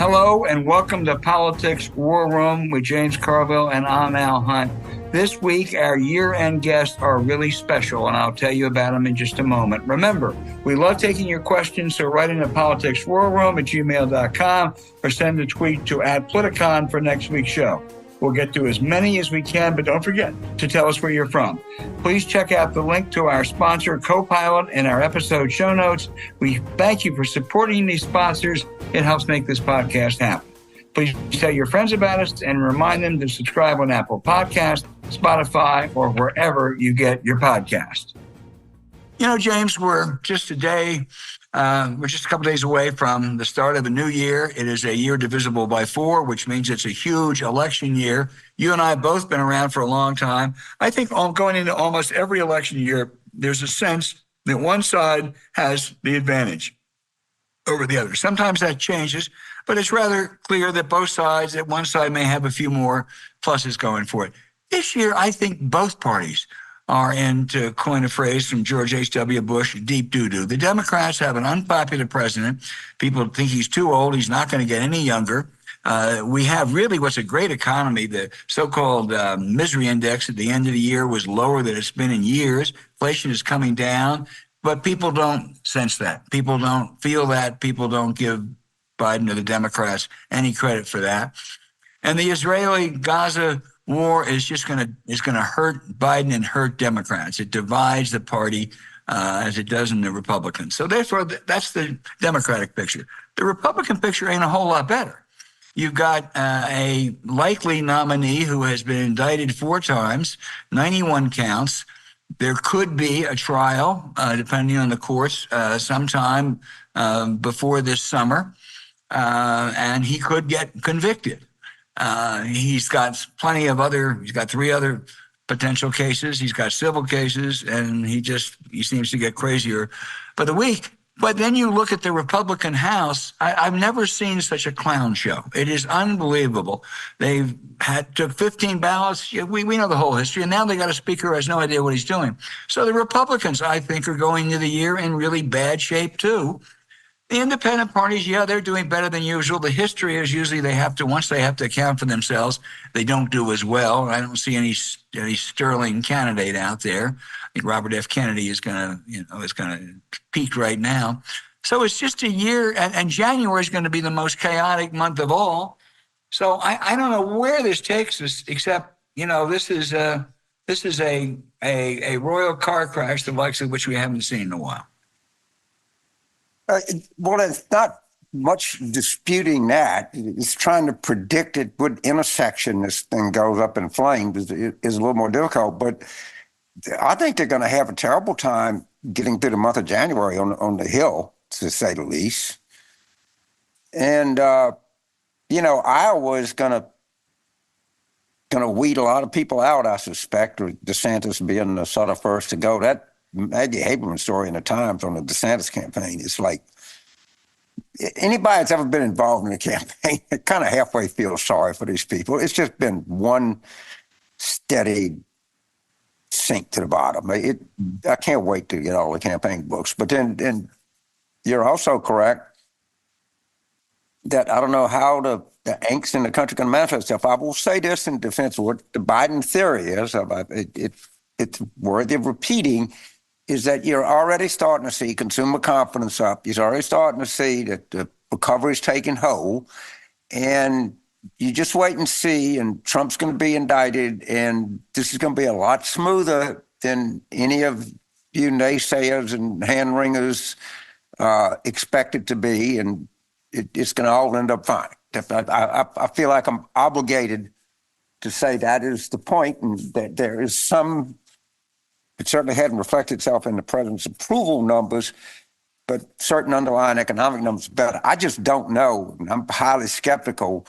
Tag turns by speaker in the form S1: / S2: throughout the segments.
S1: Hello and welcome to Politics War Room with James Carville and I'm Al Hunt. This week, our year-end guests are really special, and I'll tell you about them in just a moment. Remember, we love taking your questions, so write into politicswarroom@gmail.com or send a tweet to @Politicon for next week's show. We'll get to as many as we can, but don't forget to tell us where you're from. Please check out the link to our sponsor, Copilot, in our episode show notes. We thank you for supporting these sponsors. It helps make this podcast happen. Please tell your friends about us and remind them to subscribe on Apple Podcasts, Spotify, or wherever you get your podcast. You know, James, we're just a couple days away from the start of a new year. It is a year divisible by 4, which means it's a huge election year. You and I have both been around for a long time. I think going into almost every election year, there's a sense that one side has the advantage over the other. Sometimes that changes, but it's rather clear that both sides, that one side may have a few more pluses going for it. This year, I think both parties are in, to coin a phrase from George H.W. Bush, deep doo-doo. The Democrats have an unpopular president. People think he's too old. He's not going to get any younger. We have really what's a great economy. The so-called misery index at the end of the year was lower than it's been in years. Inflation is coming down, but people don't sense that. People don't feel that. People don't give Biden or the Democrats any credit for that. And the Israeli-Gaza war is just going to hurt Biden and hurt Democrats. It divides the party as it does in the Republicans. So therefore, that's the Democratic picture. The Republican picture ain't a whole lot better. You've got a likely nominee who has been indicted 4 times, 91 counts. There could be a trial, depending on the courts, sometime before this summer, and he could get convicted. He's got 3 other potential cases. He's got civil cases, and he seems to get crazier by the week. But then you look at the Republican House. I've never seen such a clown show. It is unbelievable. They've took 15 ballots. We know the whole history, and now they got a speaker who has no idea what he's doing. So the Republicans, I think, are going into the year in really bad shape too. The independent parties, they're doing better than usual. The history is usually once they have to account for themselves, they don't do as well. I don't see any sterling candidate out there. I think Robert F. Kennedy is going to peak right now. So it's just a year, and January is going to be the most chaotic month of all. So I don't know where this takes us, except this is a royal car crash, the likes of which we haven't seen in a while.
S2: Well, it's not much disputing that. It's trying to predict at what intersection this thing goes up in flames is a little more difficult. But I think they're going to have a terrible time getting through the month of January on the Hill, to say the least. And, Iowa is going to weed a lot of people out, I suspect, with DeSantis being the sort of first to go. That Maggie Haberman story in the Times on the DeSantis campaign is like, anybody that's ever been involved in a campaign, it kind of halfway feels sorry for these people. It's just been one steady sink to the bottom. I can't wait to get all the campaign books. But then you're also correct that I don't know how the angst in the country can manifest itself. I will say this in defense of what the Biden theory is. It's worthy of repeating. Is that you're already starting to see consumer confidence up. You're already starting to see that the recovery is taking hold. And you just wait and see, and Trump's going to be indicted, and this is going to be a lot smoother than any of you naysayers and hand-wringers expect it to be, and it's going to all end up fine. I feel like I'm obligated to say that is the point, and that there is some. It certainly hadn't reflected itself in the president's approval numbers, but certain underlying economic numbers better. I just don't know. I'm highly skeptical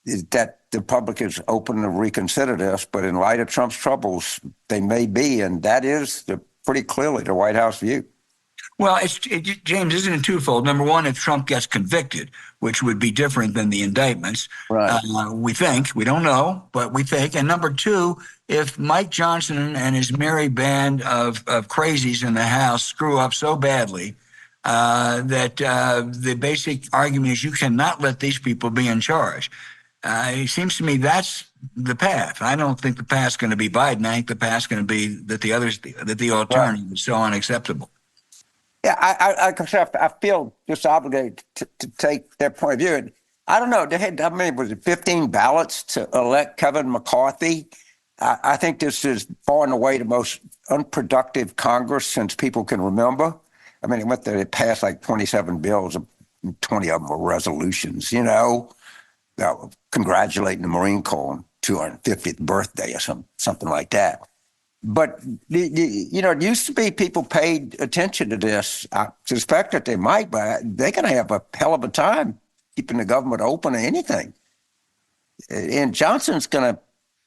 S2: that the public is open to reconsider this, but in light of Trump's troubles, they may be, and that is pretty clearly the White House view.
S1: Well, James, isn't it twofold? Number one, if Trump gets convicted, which would be different than the indictments,
S2: right.
S1: We think, we don't know, but we think. And number two, if Mike Johnson and his merry band of crazies in the House screw up so badly, that the basic argument is you cannot let these people be in charge. It seems to me that's the path. I don't think the path's going to be Biden. I think the path's going to be that the alternative is so unacceptable.
S2: Yeah, I feel just obligated to take their point of view. And I don't know. They had, I mean, was it 15 ballots to elect Kevin McCarthy? I think this is far and away the most unproductive Congress since people can remember. I mean, they passed like 27 bills, 20 of them were resolutions, congratulating the Marine Corps on 250th birthday or something like that. But, it used to be people paid attention to this. I suspect that they might, but they're going to have a hell of a time keeping the government open or anything. And Johnson's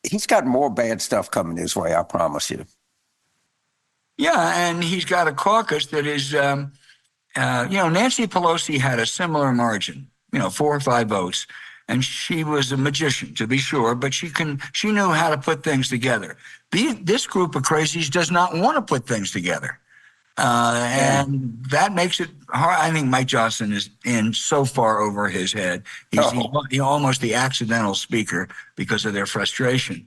S2: he's got more bad stuff coming his way, I promise you.
S1: Yeah, and he's got a caucus that is, Nancy Pelosi had a similar margin, 4 or 5 votes. And she was a magician, to be sure, but she knew how to put things together. This group of crazies does not want to put things together. And that makes it hard. I think Mike Johnson is in so far over his head. He's almost the accidental speaker because of their frustration.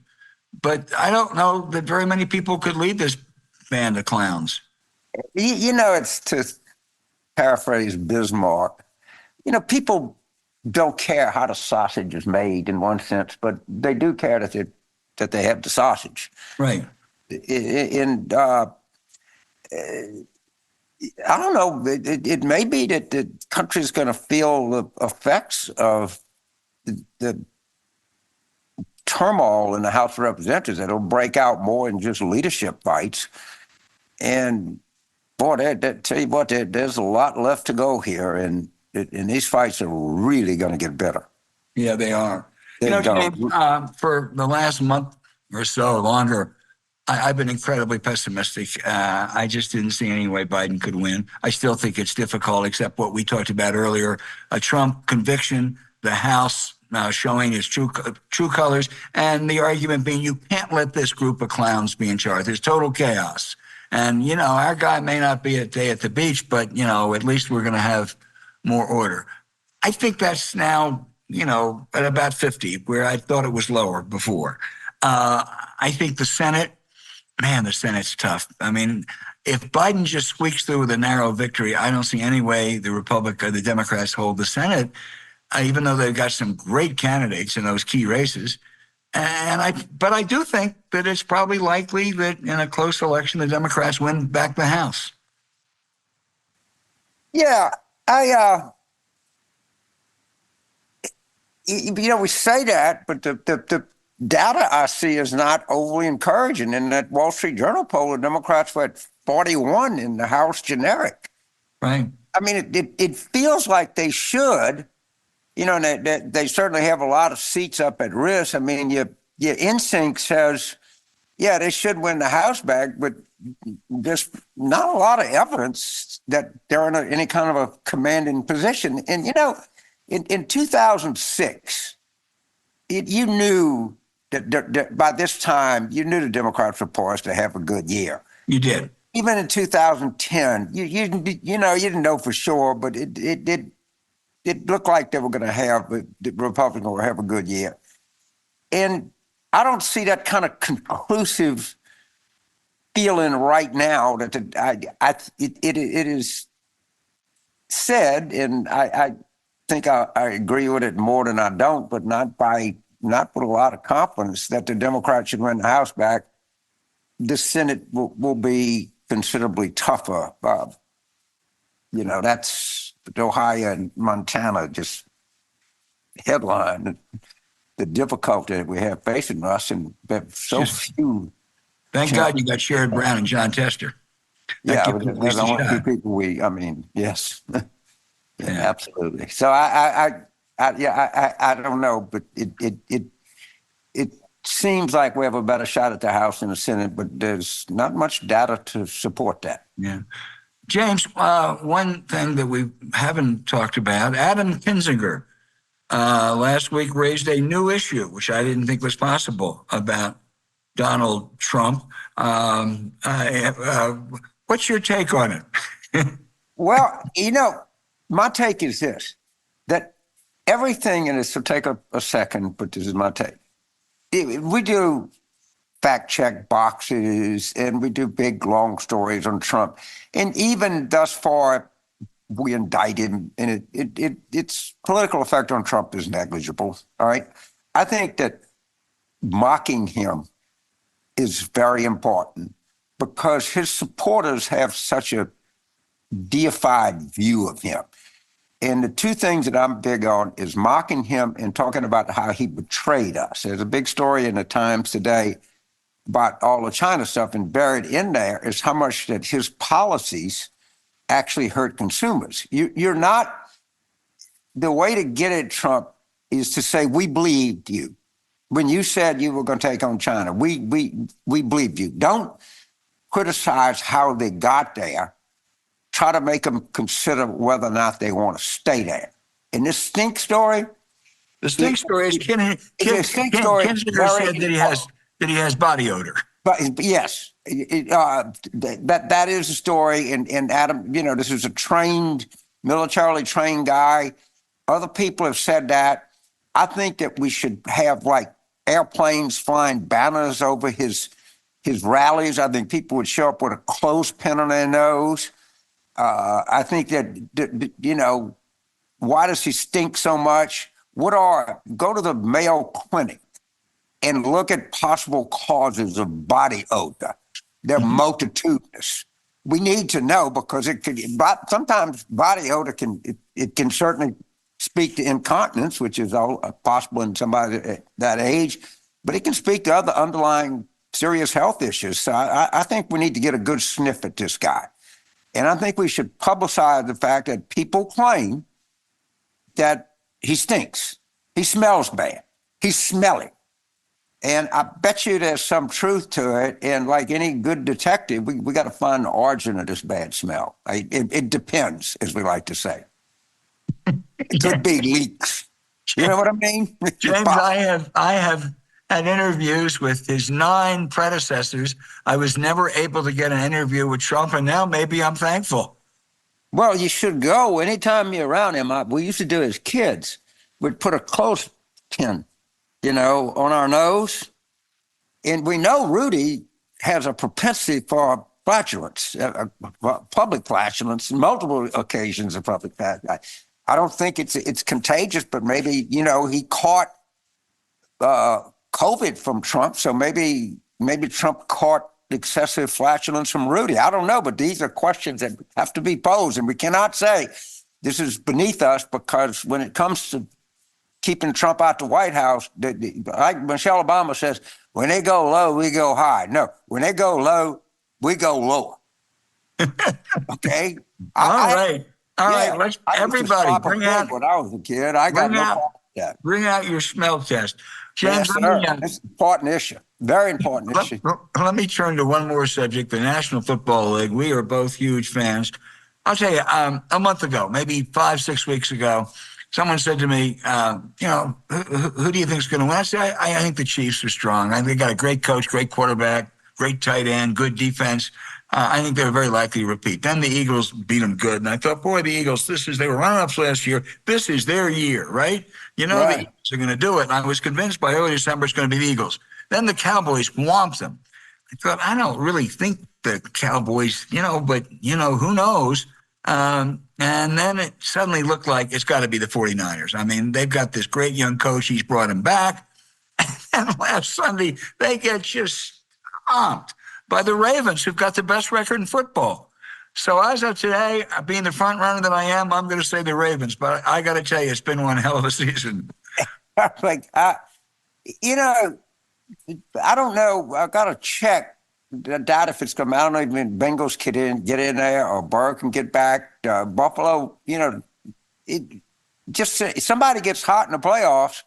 S1: But I don't know that very many people could lead this band of clowns.
S2: It's to paraphrase Bismarck, people don't care how the sausage is made in one sense, but they do care that they have the sausage.
S1: Right.
S2: And I don't know, it may be that the country's going to feel the effects of the turmoil in the House of Representatives. It'll break out more than just leadership fights. And boy, tell you what, there's a lot left to go here, and these fights are really going to get better.
S1: Yeah, they are. James, for the last month or so, longer, I've been incredibly pessimistic. I just didn't see any way Biden could win. I still think it's difficult, except what we talked about earlier, a Trump conviction, the House showing its true colors, and the argument being you can't let this group of clowns be in charge. There's total chaos. And, our guy may not be a day at the beach, but, at least we're going to have more order. I think that's now, at about 50, where I thought it was lower before. I think the Senate, the Senate's tough. I mean, if Biden just squeaks through with a narrow victory, I don't see any way the Democrats hold the Senate, even though they've got some great candidates in those key races. But I do think that it's probably likely that in a close election, the Democrats win back the House.
S2: Yeah, we say that, but the data I see is not overly encouraging. In that Wall Street Journal poll, the Democrats were at 41 in the House generic.
S1: Right.
S2: I mean, it feels like they should, and they certainly have a lot of seats up at risk. I mean, your instinct says, yeah, they should win the House back, but there's not a lot of evidence that they're in any kind of a commanding position. And, in 2006, you knew that by this time, you knew the Democrats were poised to have a good year.
S1: You did.
S2: Even in 2010, you didn't know for sure, but it looked like they were going to have, the Republicans will have a good year. And I don't see that kind of conclusive feeling right now that it is said, and I think I agree with it more than I don't, but not with a lot of confidence that the Democrats should win the House back. The Senate will be considerably tougher. That's Ohio and Montana just headline the difficulty that we have facing us, and so few.
S1: Thank God you got Sherrod Brown and John Tester.
S2: Yeah, there's only 2 people yes. Yeah, absolutely. So I don't know, but it seems like we have a better shot at the House and the Senate, but there's not much data to support that.
S1: Yeah. James, one thing that we haven't talked about, Adam Kinzinger last week raised a new issue, which I didn't think was possible, about Donald Trump. What's your take on it?
S2: Well, my take is this, that everything, and this will take a second, but this is my take. We do fact check boxes and we do big, long stories on Trump. And even thus far, we indict him, and its political effect on Trump is negligible. All right. I think that mocking him is very important because his supporters have such a deified view of him. And the two things that I'm big on is mocking him and talking about how he betrayed us. There's a big story in the Times today about all the China stuff, and buried in there is how much that his policies actually hurt consumers. You're not, the way to get at Trump is to say, we believed you. When you said you were going to take on China, we believed you. Don't criticize how they got there. Try to make them consider whether or not they want to stay there. In this stink story,
S1: the stink story is Kinzinger said that he has body odor.
S2: But yes, that is a story. And Adam, this is a militarily trained guy. Other people have said that. I think that we should have like airplanes flying banners over his rallies. I think people would show up with a clothespin on their nose. I think that, why does he stink so much? Go to the Mayo Clinic and look at possible causes of body odor. They're multitudinous. We need to know because sometimes body odor can certainly speak to incontinence, which is all possible in somebody that age, but it can speak to other underlying serious health issues. So I think we need to get a good sniff at this guy. And I think we should publicize the fact that people claim that he stinks. He smells bad. He's smelly. And I bet you there's some truth to it. And like any good detective, we got to find the origin of this bad smell. It depends, as we like to say. It could be leaks. You know what I mean?
S1: James, I have had interviews with his 9 predecessors. I was never able to get an interview with Trump, and now maybe I'm thankful.
S2: Well, you should go. Anytime you're around him, we used to do as kids. We'd put a clothespin, on our nose. And we know Rudy has a propensity for flatulence, public flatulence, multiple occasions of public flatulence. I don't think it's contagious, but maybe, he caught COVID from Trump. So maybe Trump caught excessive flatulence from Rudy. I don't know, but these are questions that have to be posed. And we cannot say this is beneath us because when it comes to keeping Trump out the White House, like Michelle Obama says, when they go low, we go high. No, when they go low, we go lower. Okay?
S1: All right. Let's everybody bring out.
S2: When I was a kid, I got no problem with that.
S1: Bring out your smell test. James,
S2: it's an important issue. Very important issue.
S1: Let me turn to one more subject, the National Football League. We are both huge fans. I'll tell you, a month ago, maybe 5-6 weeks ago, someone said to me, who do you think is going to win? I said, I think the Chiefs are strong. I think they got a great coach, great quarterback, great tight end, good defense. I think they're very likely to repeat. Then the Eagles beat them good. And I thought, boy, the Eagles, they were running-ups last year. This is their year, right? The Eagles are going to do it. And I was convinced by early December it's going to be the Eagles. Then the Cowboys swamped them. I thought, I don't really think the Cowboys, but, who knows? And then it suddenly looked like it's got to be the 49ers. I mean, they've got this great young coach. He's brought him back. And last Sunday, they get just stomped by the Ravens, who've got the best record in football. So as of today, being the front runner that I am, I'm going to say the Ravens. But I got to tell you, it's been one hell of a season.
S2: I don't know. I've got to check. I doubt if it's coming. I don't know if Bengals get in there or Burr can get back. Buffalo, somebody gets hot in the playoffs,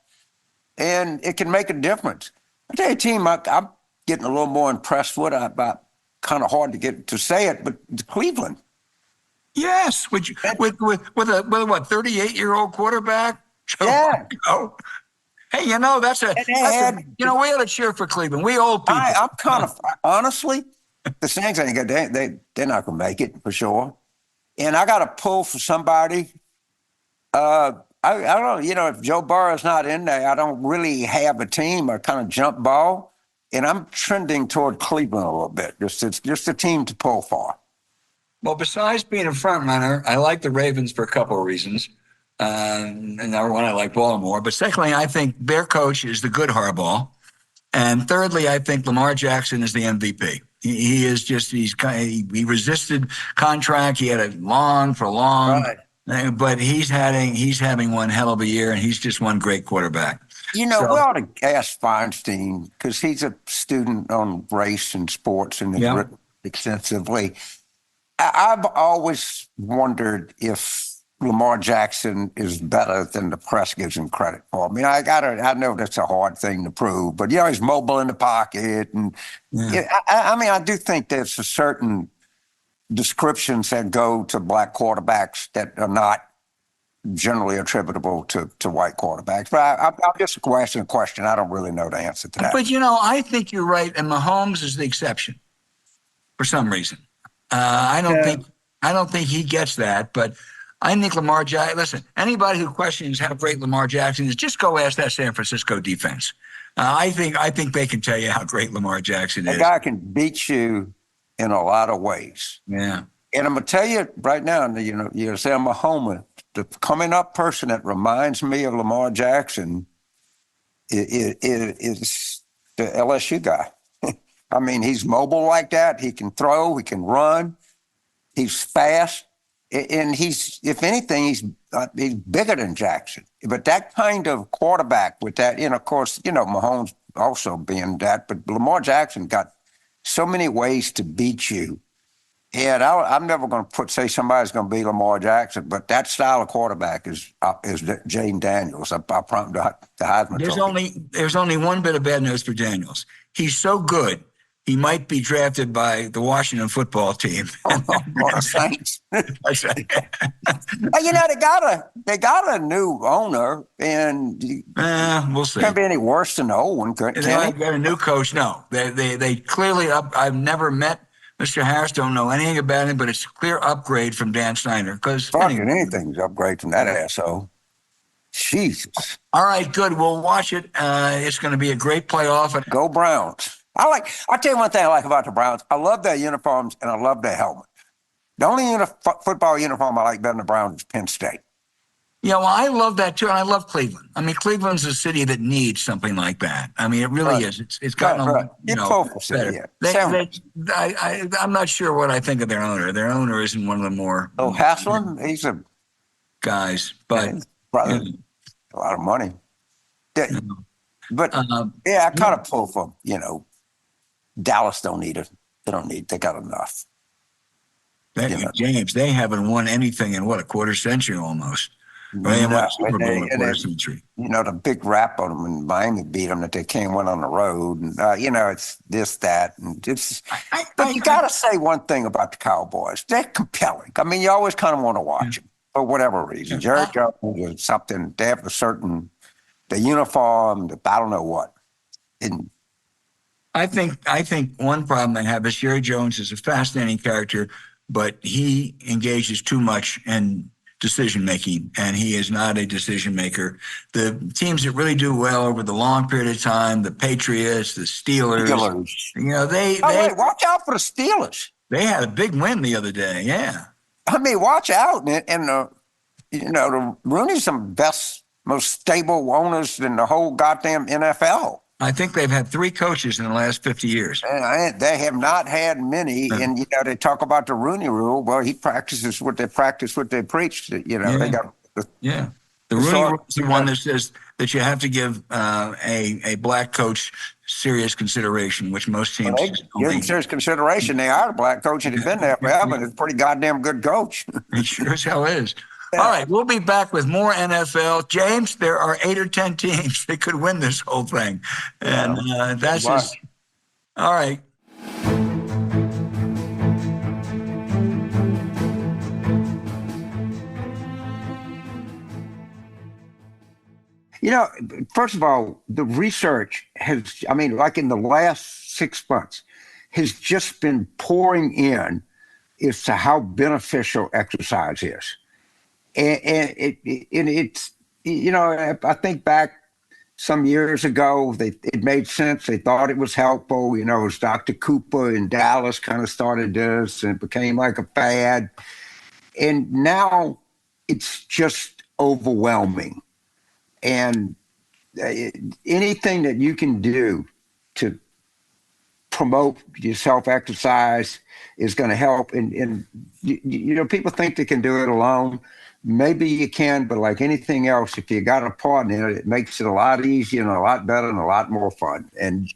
S2: and it can make a difference. I tell you, team, I'm getting a little more impressed with. About kind of hard to get to say it, but it's Cleveland.
S1: Yes, with a 38-year-old quarterback.
S2: Yeah.
S1: Hey, that's we ought to cheer for Cleveland. We old people.
S2: I'm kind of honestly, the Saints ain't they're not gonna make it for sure. and I got to pull for somebody. I don't, if Joe Burrow's not in there, I don't really have a team or kind of jump ball. And I'm trending toward Cleveland a little bit. It's just a team to pull for.
S1: Well, besides being a front runner, I like the Ravens for a couple of reasons. And number one, I like Baltimore. But secondly, I think their coach is the good Harbaugh. And thirdly, I think Lamar Jackson is the MVP. He is just, he resisted contract. He had a long,
S2: Right.
S1: but he's having one hell of a year, and he's just one great quarterback.
S2: We ought to ask Feinstein, because he's a student on race and sports and has written extensively. I've always wondered if Lamar Jackson is better than the press gives him credit for. I mean, I know that's a hard thing to prove, but he's mobile in the pocket, and I do think there's a certain descriptions that go to black quarterbacks that are not generally attributable to white quarterbacks. But I'll just asking a question. I don't really know the answer to that.
S1: But I think you're right, and Mahomes is the exception for some reason. I don't think he gets that, but I think Lamar Jackson. Listen, anybody who questions how great Lamar Jackson is, just go ask that San Francisco defense. I think they can tell you how great Lamar Jackson is.
S2: The guy can beat you in a lot of ways.
S1: Yeah.
S2: And I'm gonna tell you right now, you say I'm a homer. The coming up person that reminds me of Lamar Jackson is the LSU guy. I mean, he's mobile like that. He can throw. He can run. He's fast, and if anything, he's bigger than Jackson. But that kind of quarterback with that, and of course, Mahomes also being that. But Lamar Jackson got so many ways to beat you. And I'm never going to say somebody's going to be Lamar Jackson, but that style of quarterback is Jane Daniels. I prompted the Heisman Trophy.
S1: There's only one bit of bad news for Daniels. He's so good, he might be drafted by the Washington football team.
S2: Saints. That's right. They got a new owner, and
S1: we'll see.
S2: Can't be any worse than the old one. They
S1: got a new coach. No, they clearly I've never met Mr. Harris, don't know anything about him, but it's a clear upgrade from Dan Snyder. Because
S2: anything's upgrade from that asshole. Jesus.
S1: All right, good. We'll watch it. It's going to be a great playoff.
S2: Go Browns. I'll tell you one thing I like about the Browns. I love their uniforms and I love their helmet. The only football uniform I like better than the Browns is Penn State.
S1: Yeah, well, I love that too, and I love Cleveland. I mean, Cleveland's a city that needs something like that. I mean, it really is. It's gotten better. I'm not sure what I think of their owner. Their owner isn't one of the more.
S2: Oh, Haslam, he's a
S1: guys, but
S2: a lot of money. But I kind of pull for Dallas don't need it. They got enough.
S1: James, they haven't won anything in a quarter century almost.
S2: The big rap on them, and Miami beat them that they can't win on the road, and it's this, that, and it's. But you got to say one thing about the Cowboys: they're compelling. I mean, you always kind of want to watch them for whatever reason. Jerry Jones or something. They have the uniform. I don't know what. And
S1: I think one problem they have is Jerry Jones is a fascinating character, but he engages too much in decision-making, and he is not a decision-maker. The teams that really do well over the long period of time, the Patriots, the Steelers.
S2: Watch out for the Steelers.
S1: They had a big win the other day, yeah.
S2: I mean, watch out. And the Rooney's some best, most stable owners in the whole goddamn NFL.
S1: I think they've had 3 coaches in the last 50 years.
S2: They have not had many. And, they talk about the Rooney rule. Well, he practices what they practice, what they preach. They got
S1: the Rooney rule is the one that says that you have to give a black coach serious consideration, which most teams
S2: give him serious consideration. They hired a black coach and he's been there forever. He's a pretty goddamn good coach.
S1: He sure as hell is. All right, we'll be back with more NFL. James, there are 8 or 10 teams that could win this whole thing. And that's just all right.
S2: First of all, the research like in the last 6 months, has just been pouring in as to how beneficial exercise is. And it's, I think back some years ago, it made sense. They thought it was helpful. It was Dr. Cooper in Dallas kind of started this, and it became like a fad. And now it's just overwhelming. And anything that you can do to promote your self-exercise is going to help. And people think they can do it alone. Maybe you can, but like anything else, if you got a partner, it makes it a lot easier and a lot better and a lot more fun. And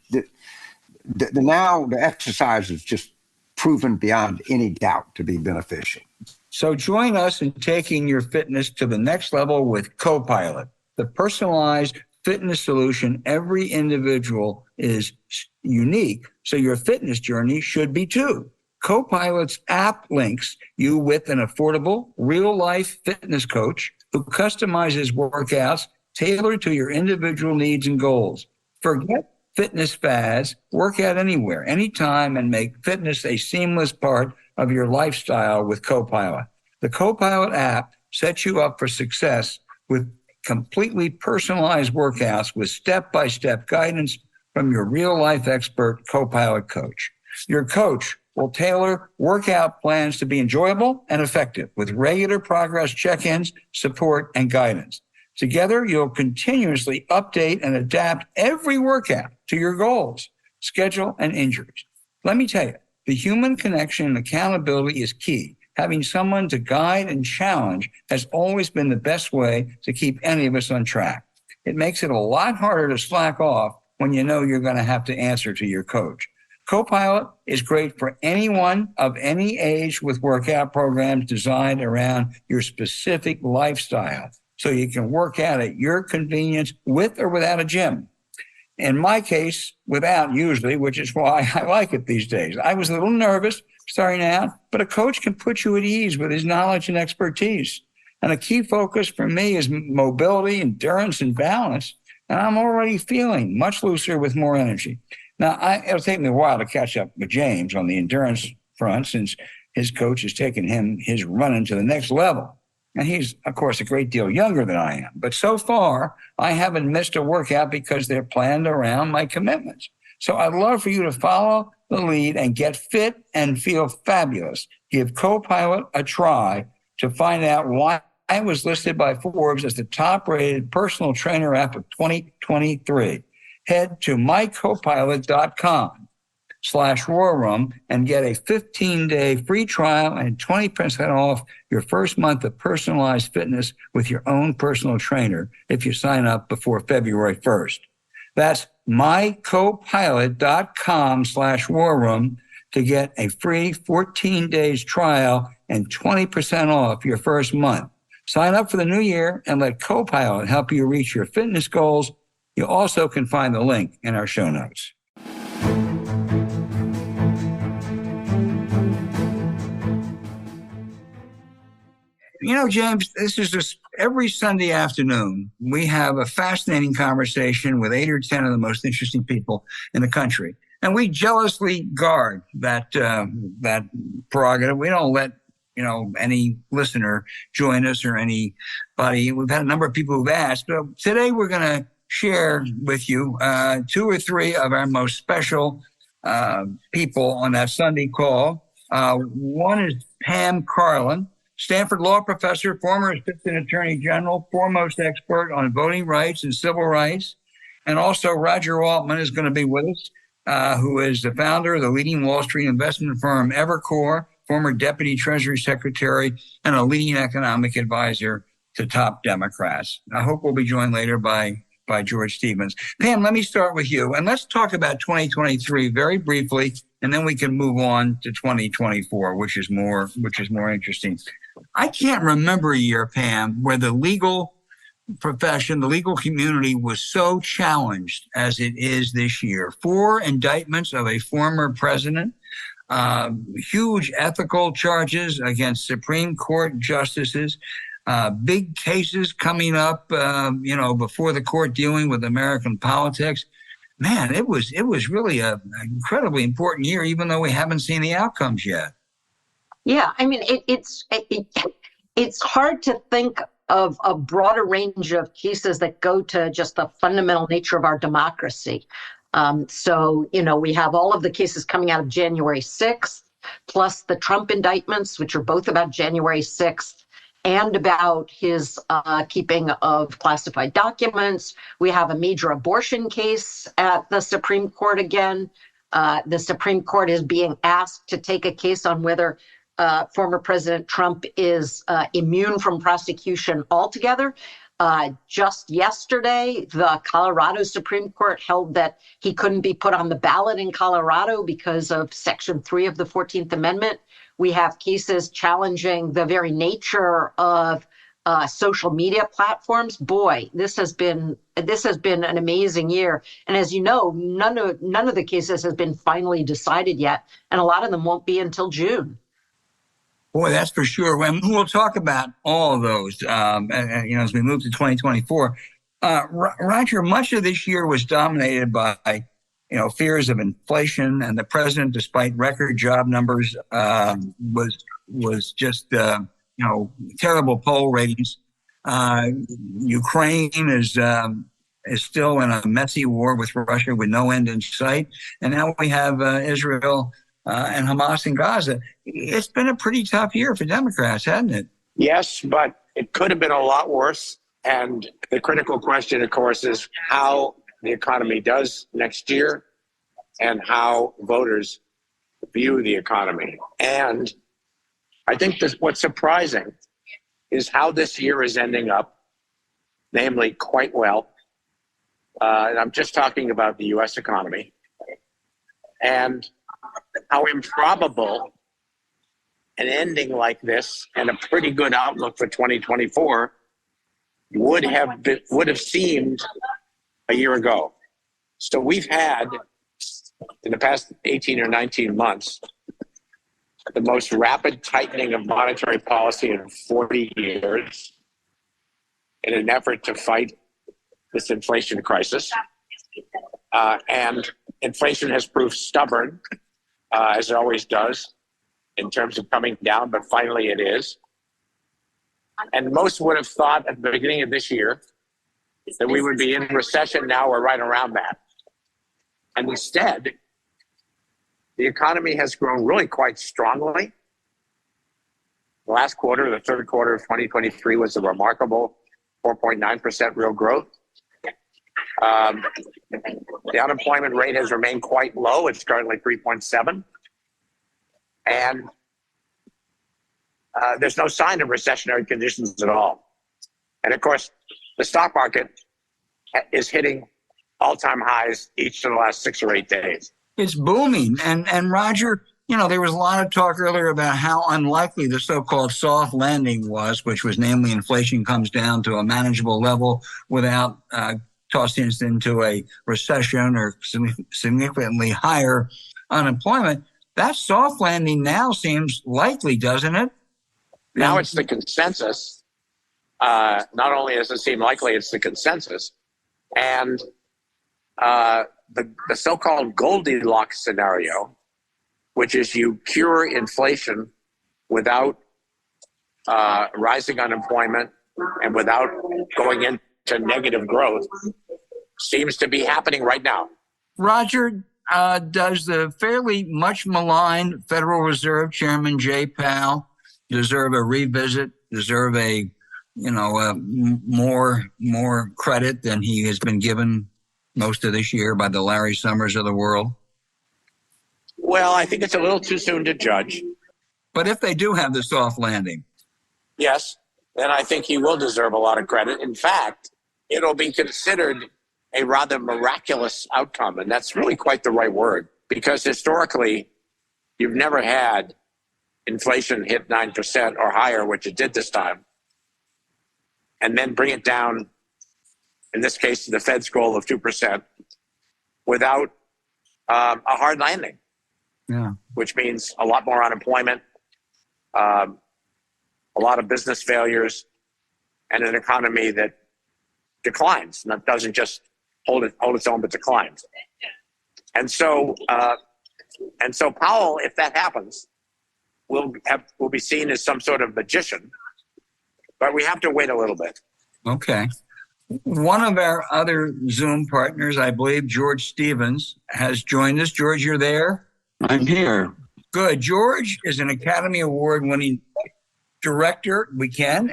S2: now the exercise is just proven beyond any doubt to be beneficial.
S1: So join us in taking your fitness to the next level with Copilot, the personalized fitness solution. Every individual is unique, so your fitness journey should be too. Copilot's app links you with an affordable, real-life fitness coach who customizes workouts tailored to your individual needs and goals. Forget fitness fads, work out anywhere, anytime, and make fitness a seamless part of your lifestyle with Copilot. The Copilot app sets you up for success with completely personalized workouts with step-by-step guidance from your real-life expert Copilot coach. Your coach will tailor workout plans to be enjoyable and effective with regular progress check-ins, support, and guidance. Together, you'll continuously update and adapt every workout to your goals, schedule, and injuries. Let me tell you, the human connection and accountability is key. Having someone to guide and challenge has always been the best way to keep any of us on track. It makes it a lot harder to slack off when you know you're going to have to answer to your coach. Copilot is great for anyone of any age with workout programs designed around your specific lifestyle, so you can work out at your convenience with or without a gym. In my case, without usually, which is why I like it these days. I was a little nervous starting out, but a coach can put you at ease with his knowledge and expertise. And a key focus for me is mobility, endurance, and balance. And I'm already feeling much looser with more energy. Now, it'll take me a while to catch up with James on the endurance front, since his coach has taken his running to the next level. And he's, of course, a great deal younger than I am. But so far, I haven't missed a workout because they're planned around my commitments. So I'd love for you to follow the lead and get fit and feel fabulous. Give Copilot a try to find out why I was listed by Forbes as the top-rated personal trainer app of 2023. Head to mycopilot.com/warroom and get a 15-day free trial and 20% off your first month of personalized fitness with your own personal trainer if you sign up before February 1st. That's mycopilot.com/warroom to get a free 14 days trial and 20% off your first month. Sign up for the new year and let Copilot help you reach your fitness goals. You also can find the link in our show notes. James, this is just every Sunday afternoon, we have a fascinating conversation with 8 or 10 of the most interesting people in the country. And we jealously guard that prerogative. We don't let, any listener join us or anybody. We've had a number of people who've asked. But today we're going to share with you 2 or 3 of our most special people on that Sunday call. One is Pam Karlan, Stanford law professor, former assistant attorney general, foremost expert on voting rights and civil rights. And also Roger Altman is going to be with us, who is the founder of the leading Wall Street investment firm Evercore, former deputy treasury secretary, and a leading economic advisor to top Democrats. I hope we'll be joined later by George Stevens. Pam, let me start with you, and let's talk about 2023 very briefly, and then we can move on to 2024, which is more interesting. I can't remember a year, Pam, where the legal profession, the legal community was so challenged as it is this year. 4 indictments of a former president, huge ethical charges against Supreme Court justices, big cases coming up, before the court dealing with American politics. Man, it was really an incredibly important year, even though we haven't seen the outcomes yet.
S3: Yeah, I mean, it's hard to think of a broader range of cases that go to just the fundamental nature of our democracy. We have all of the cases coming out of January 6th, plus the Trump indictments, which are both about January 6th and about his keeping of classified documents. We have a major abortion case at the Supreme Court again. The Supreme Court is being asked to take a case on whether former President Trump is immune from prosecution altogether. Just yesterday, the Colorado Supreme Court held that he couldn't be put on the ballot in Colorado because of Section 3 of the 14th Amendment. We have cases challenging the very nature of social media platforms. Boy, this has been an amazing year. And as you know, none of the cases has been finally decided yet, and a lot of them won't be until June.
S1: Boy, that's for sure. We'll talk about all of those, as we move to 2024. Roger, much of this year was dominated by, fears of inflation, and the president, despite record job numbers, was just, terrible poll ratings. Ukraine is still in a messy war with Russia with no end in sight, and now we have Israel and Hamas in Gaza. It's been a pretty tough year for Democrats, hasn't it?
S4: Yes, but it could have been a lot worse. And the critical question, of course, is how the economy does next year and how voters view the economy. And I think what's surprising is how this year is ending up, namely quite well. And I'm just talking about the U.S. economy. And how improbable an ending like this and a pretty good outlook for 2024 would have seemed a year ago. So we've had, in the past 18 or 19 months, the most rapid tightening of monetary policy in 40 years in an effort to fight this inflation crisis. And inflation has proved stubborn, as it always does, in terms of coming down, but finally it is. And most would have thought at the beginning of this year that we would be in recession. Now we're right around that. And instead, the economy has grown really quite strongly. The last quarter, the third quarter of 2023, was a remarkable 4.9% real growth. The unemployment rate has remained quite low. It's currently 3.7. And there's no sign of recessionary conditions at all. And of course, the stock market is hitting all-time highs each of the last 6 or 8 days.
S1: It's booming. And Roger, there was a lot of talk earlier about how unlikely the so-called soft landing was, which was namely inflation comes down to a manageable level without tossing us into a recession or significantly higher unemployment. That soft landing now seems likely, doesn't it?
S4: Now it's the consensus. Not only does it seem likely, it's the consensus. And the so-called Goldilocks scenario, which is you cure inflation without rising unemployment and without going into negative growth, seems to be happening right now.
S1: Roger, does the fairly much maligned Federal Reserve Chairman Jay Powell deserve a revisit, deserve a more credit than he has been given most of this year by the Larry Summers of the world?
S4: Well, I think it's a little too soon to judge.
S1: But if they do have the soft landing,
S4: yes, then I think he will deserve a lot of credit. In fact, it'll be considered a rather miraculous outcome, and that's really quite the right word, because historically, you've never had inflation hit 9% or higher, which it did this time, and then bring it down, in this case, to the Fed's goal of 2%, without a hard landing.
S1: Yeah.
S4: Which means a lot more unemployment, a lot of business failures, and an economy that declines, and that doesn't just hold its own, but declines. And so Powell, if that happens, will be seen as some sort of magician. But we have to wait a little bit.
S1: Okay. One of our other Zoom partners, I believe, George Stevens, has joined us. George, you're there?
S5: I'm here.
S1: Good. George is an Academy Award-winning director,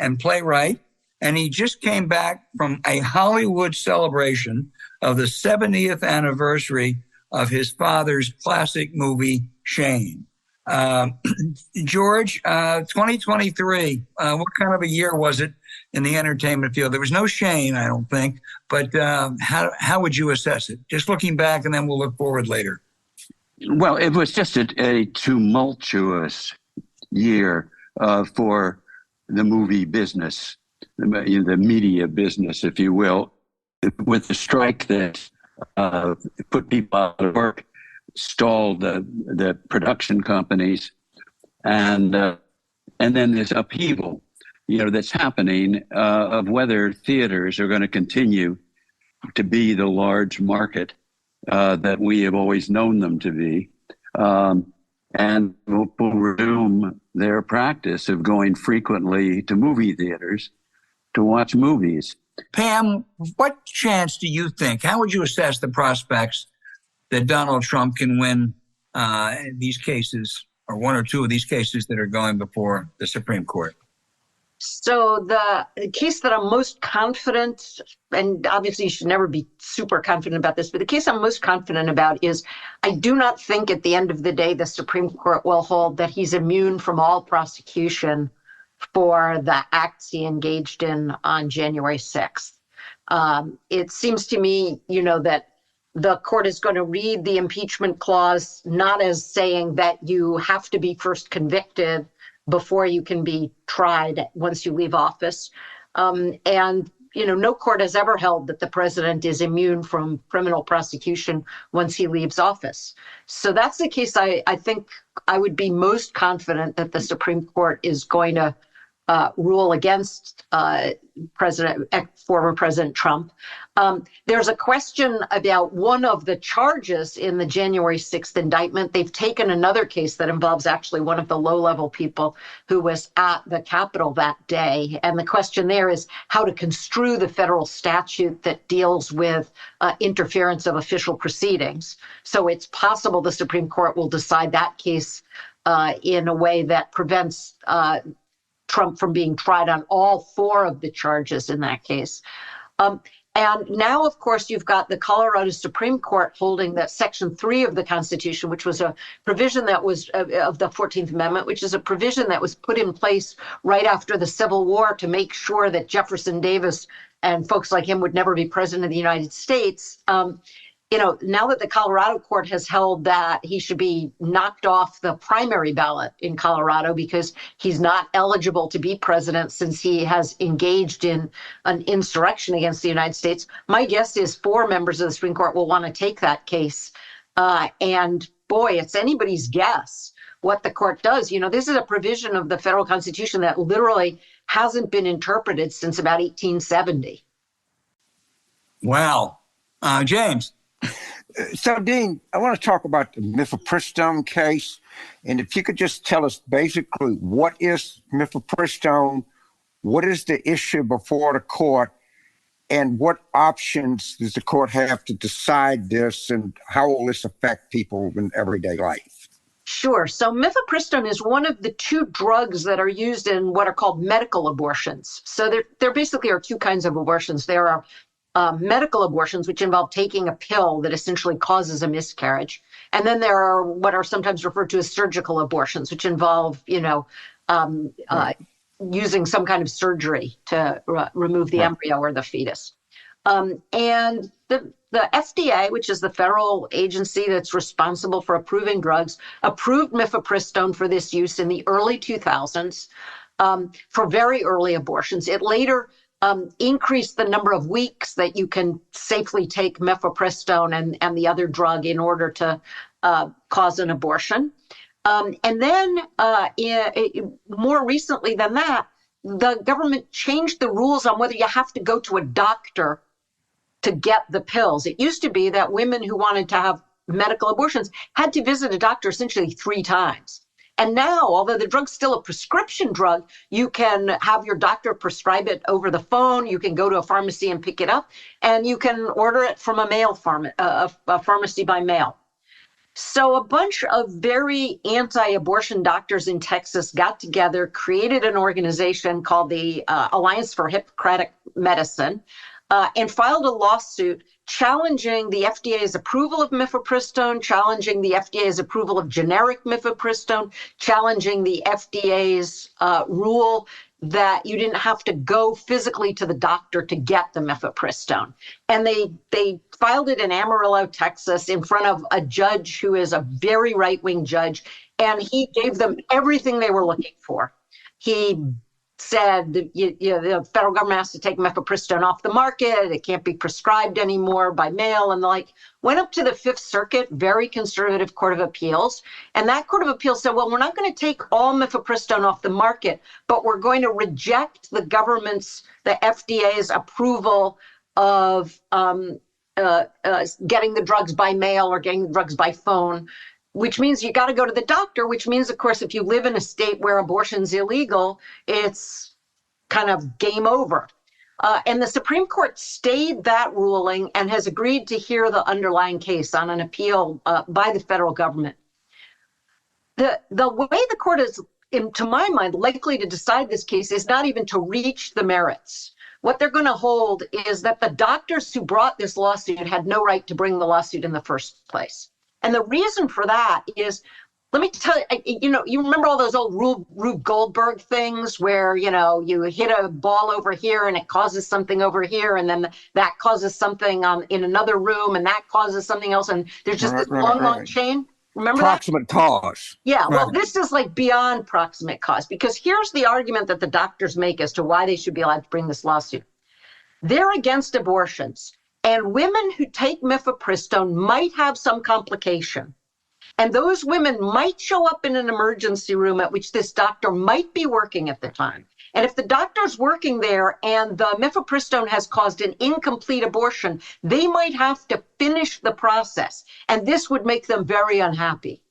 S1: and playwright, and he just came back from a Hollywood celebration of the 70th anniversary of his father's classic movie, Shane. George, 2023, what kind of a year was it in the entertainment field? There was no Shane, I don't think, but how would you assess it? Just looking back, and then we'll look forward later.
S5: Well, it was just a tumultuous year for the movie business, the media business, if you will, with the strike that put people out of work, stalled the production companies, and then this upheaval, that's happening of whether theaters are going to continue to be the large market that we have always known them to be, and will resume their practice of going frequently to movie theaters to watch movies.
S1: Pam, what chance do you think? How would you assess the prospects that Donald Trump can win these cases, or one or two of these cases that are going before the Supreme Court?
S3: So the case that I'm most confident, and obviously you should never be super confident about this, but the case I'm most confident about is I do not think at the end of the day the Supreme Court will hold that he's immune from all prosecution for the acts he engaged in on January 6th. It seems to me, that the court is going to read the impeachment clause not as saying that you have to be first convicted before you can be tried once you leave office. And no court has ever held that the president is immune from criminal prosecution once he leaves office. So that's the case I think I would be most confident that the Supreme Court is going to rule against former President Trump. There's a question about one of the charges in the January 6th indictment. They've taken another case that involves actually one of the low-level people who was at the Capitol that day. And the question there is how to construe the federal statute that deals with interference of official proceedings. So it's possible the Supreme Court will decide that case in a way that prevents Trump from being tried on all four of the charges in that case. And now, of course, you've got the Colorado Supreme Court holding that Section 3 of the Constitution, which was a provision that was of the 14th Amendment, which is a provision that was put in place right after the Civil War to make sure that Jefferson Davis and folks like him would never be president of the United States. Now that the Colorado court has held that he should be knocked off the primary ballot in Colorado because he's not eligible to be president since he has engaged in an insurrection against the United States, my guess is 4 members of the Supreme Court will want to take that case. And boy, it's anybody's guess what the court does. This is a provision of the federal Constitution that literally hasn't been interpreted since about 1870.
S1: Wow. James.
S2: So, Dean, I want to talk about the mifepristone case. And if you could just tell us basically what is mifepristone, what is the issue before the court, and what options does the court have to decide this, and how will this affect people in everyday life?
S3: Sure. So mifepristone is one of the 2 drugs that are used in what are called medical abortions. So there basically are 2 kinds of abortions. There are medical abortions, which involve taking a pill that essentially causes a miscarriage. And then there are what are sometimes referred to as surgical abortions, which involve, using some kind of surgery to remove the embryo or the fetus. And the FDA, which is the federal agency that's responsible for approving drugs, approved mifepristone for this use in the early 2000s for very early abortions. It later increased the number of weeks that you can safely take mifepristone and the other drug in order to cause an abortion. And then more recently than that, the government changed the rules on whether you have to go to a doctor to get the pills. It used to be that women who wanted to have medical abortions had to visit a doctor essentially 3 times. And now, although the drug's still a prescription drug, you can have your doctor prescribe it over the phone. You can go to a pharmacy and pick it up, and you can order it from a pharmacy by mail. So a bunch of very anti-abortion doctors in Texas got together, created an organization called the Alliance for Hippocratic Medicine, and filed a lawsuit challenging the FDA's approval of mifepristone, challenging the FDA's approval of generic mifepristone, challenging the FDA's rule that you didn't have to go physically to the doctor to get the mifepristone. And they filed it in Amarillo, Texas, in front of a judge who is a very right-wing judge, and he gave them everything they were looking for. He said the federal government has to take mifepristone off the market. It can't be prescribed anymore by mail and the like. Went up to the Fifth Circuit, very conservative Court of Appeals. And that Court of Appeals said, well, we're not going to take all mifepristone off the market, but we're going to reject the FDA's approval of getting the drugs by mail or getting the drugs by phone, which means you got to go to the doctor, which means, of course, if you live in a state where abortion's illegal, it's kind of game over. And the Supreme Court stayed that ruling and has agreed to hear the underlying case on an appeal by the federal government. The way the court is, to my mind, likely to decide this case is not even to reach the merits. What they're going to hold is that the doctors who brought this lawsuit had no right to bring the lawsuit in the first place. And the reason for that is, let me tell you, you remember all those old Rube Goldberg things where, you hit a ball over here and it causes something over here, and then that causes something in another room, and that causes something else, and there's just this long chain. Remember
S2: proximate cause.
S3: Yeah, well, this is like beyond proximate cause, because here's the argument that the doctors make as to why they should be allowed to bring this lawsuit. They're against abortions. And women who take mifepristone might have some complication. And those women might show up in an emergency room at which this doctor might be working at the time. And if the doctor's working there and the mifepristone has caused an incomplete abortion, they might have to finish the process. And this would make them very unhappy.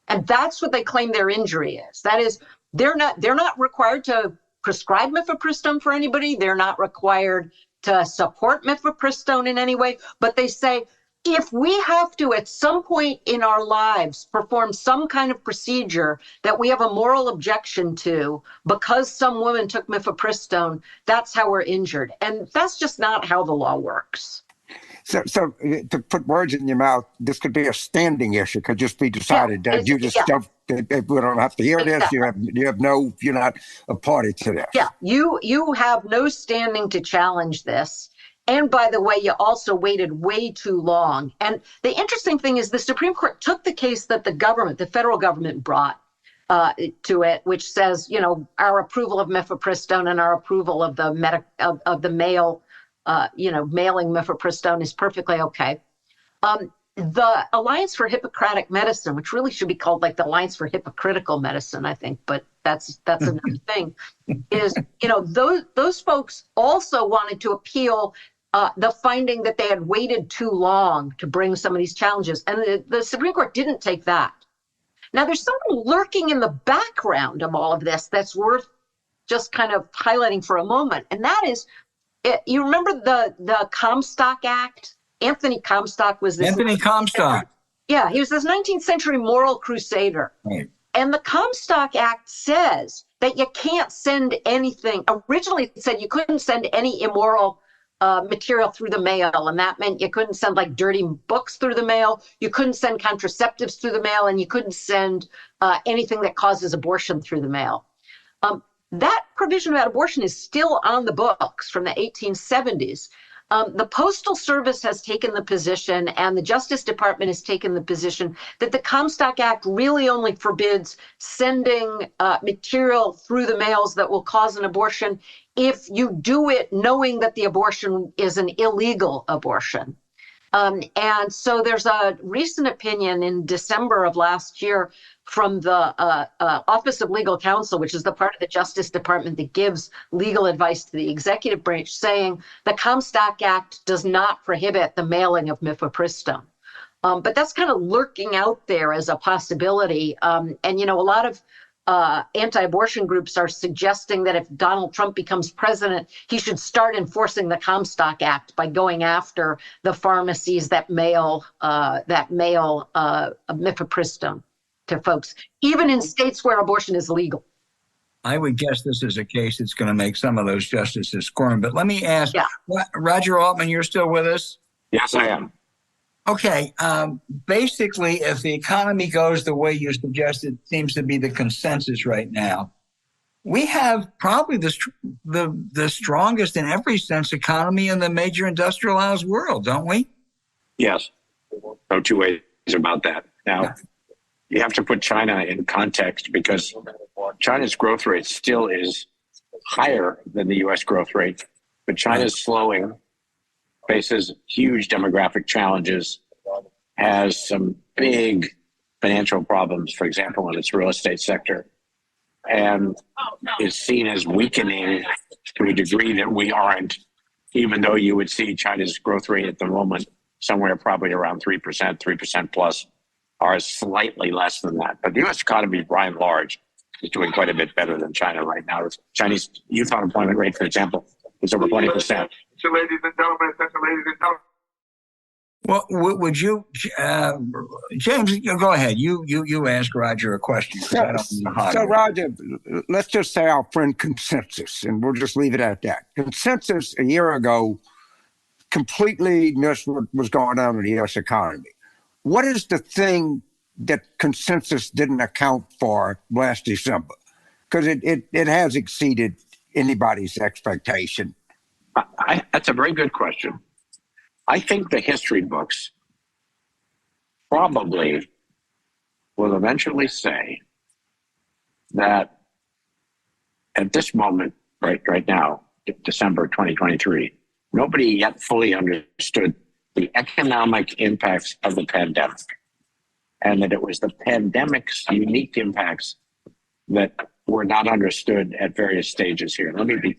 S3: And that's what they claim their injury is. That is, they're not required to prescribe mifepristone for anybody. They're not required to support mifepristone in any way, but they say, if we have to at some point in our lives perform some kind of procedure that we have a moral objection to because some woman took mifepristone, that's how we're injured. And that's just not how the law works.
S2: So to put words in your mouth, this could be a standing issue. It could just be decided that you just don't. We don't have to hear this. You're not a party to this.
S3: Yeah, you have no standing to challenge this. And by the way, you also waited way too long. And the interesting thing is the Supreme Court took the case that the federal government brought to it, which says, our approval of mifepristone and our approval of the mail. Mailing mifepristone is perfectly okay. The Alliance for Hippocratic Medicine, which really should be called like the Alliance for Hypocritical Medicine, I think, but that's another thing, is, those folks also wanted to appeal the finding that they had waited too long to bring some of these challenges. And the Supreme Court didn't take that. Now, there's something lurking in the background of all of this that's worth just kind of highlighting for a moment. And that is, you remember the Comstock Act? Anthony Comstock was this.
S1: Anthony Comstock.
S3: Yeah, he was this 19th century moral crusader.
S1: Right.
S3: And the Comstock Act says that you can't send anything. Originally, it said you couldn't send any immoral material through the mail. And that meant you couldn't send like dirty books through the mail. You couldn't send contraceptives through the mail. And you couldn't send anything that causes abortion through the mail. That provision about abortion is still on the books from the 1870s. The Postal Service has taken the position, and the Justice Department has taken the position, that the Comstock Act really only forbids sending material through the mails that will cause an abortion if you do it knowing that the abortion is an illegal abortion. And so there's a recent opinion in December of last year from the Office of Legal Counsel, which is the part of the Justice Department that gives legal advice to the executive branch, saying the Comstock Act does not prohibit the mailing of mifepristone. But that's kind of lurking out there as a possibility. And, a lot of anti-abortion groups are suggesting that if Donald Trump becomes president, he should start enforcing the Comstock Act by going after the pharmacies that mail mifepristone to folks, even in states where abortion is legal.
S1: I would guess this is a case that's going to make some of those justices squirm. But let me ask, Roger Altman, you're still with us?
S4: Yes, I am.
S1: Okay. Basically, if the economy goes the way you suggested, seems to be the consensus right now, we have probably the strongest in every sense economy in the major industrialized world, don't we?
S4: Yes. No two ways about that. Now, you have to put China in context because China's growth rate still is higher than the U.S. growth rate, but China's slowing, faces huge demographic challenges, has some big financial problems, for example, in its real estate sector, and is seen as weakening to a degree that we aren't, even though you would see China's growth rate at the moment somewhere probably around 3% plus, are slightly less than that. But the U.S. economy, by and large, is doing quite a bit better than China right now. Chinese youth unemployment rate, for example, is over 20%.
S6: So, ladies and gentlemen,
S1: well, would you, James? Go ahead. You ask Roger a question.
S2: So, Roger, let's just say our friend consensus, and we'll just leave it at that. Consensus a year ago completely missed what was going on in the U.S. economy. What is the thing that consensus didn't account for last December? Because it has exceeded anybody's expectation.
S4: That's a very good question. I think the history books probably will eventually say that at this moment, right now, December 2023, nobody yet fully understood the economic impacts of the pandemic, and that it was the pandemic's unique impacts that were not understood at various stages here. Let me be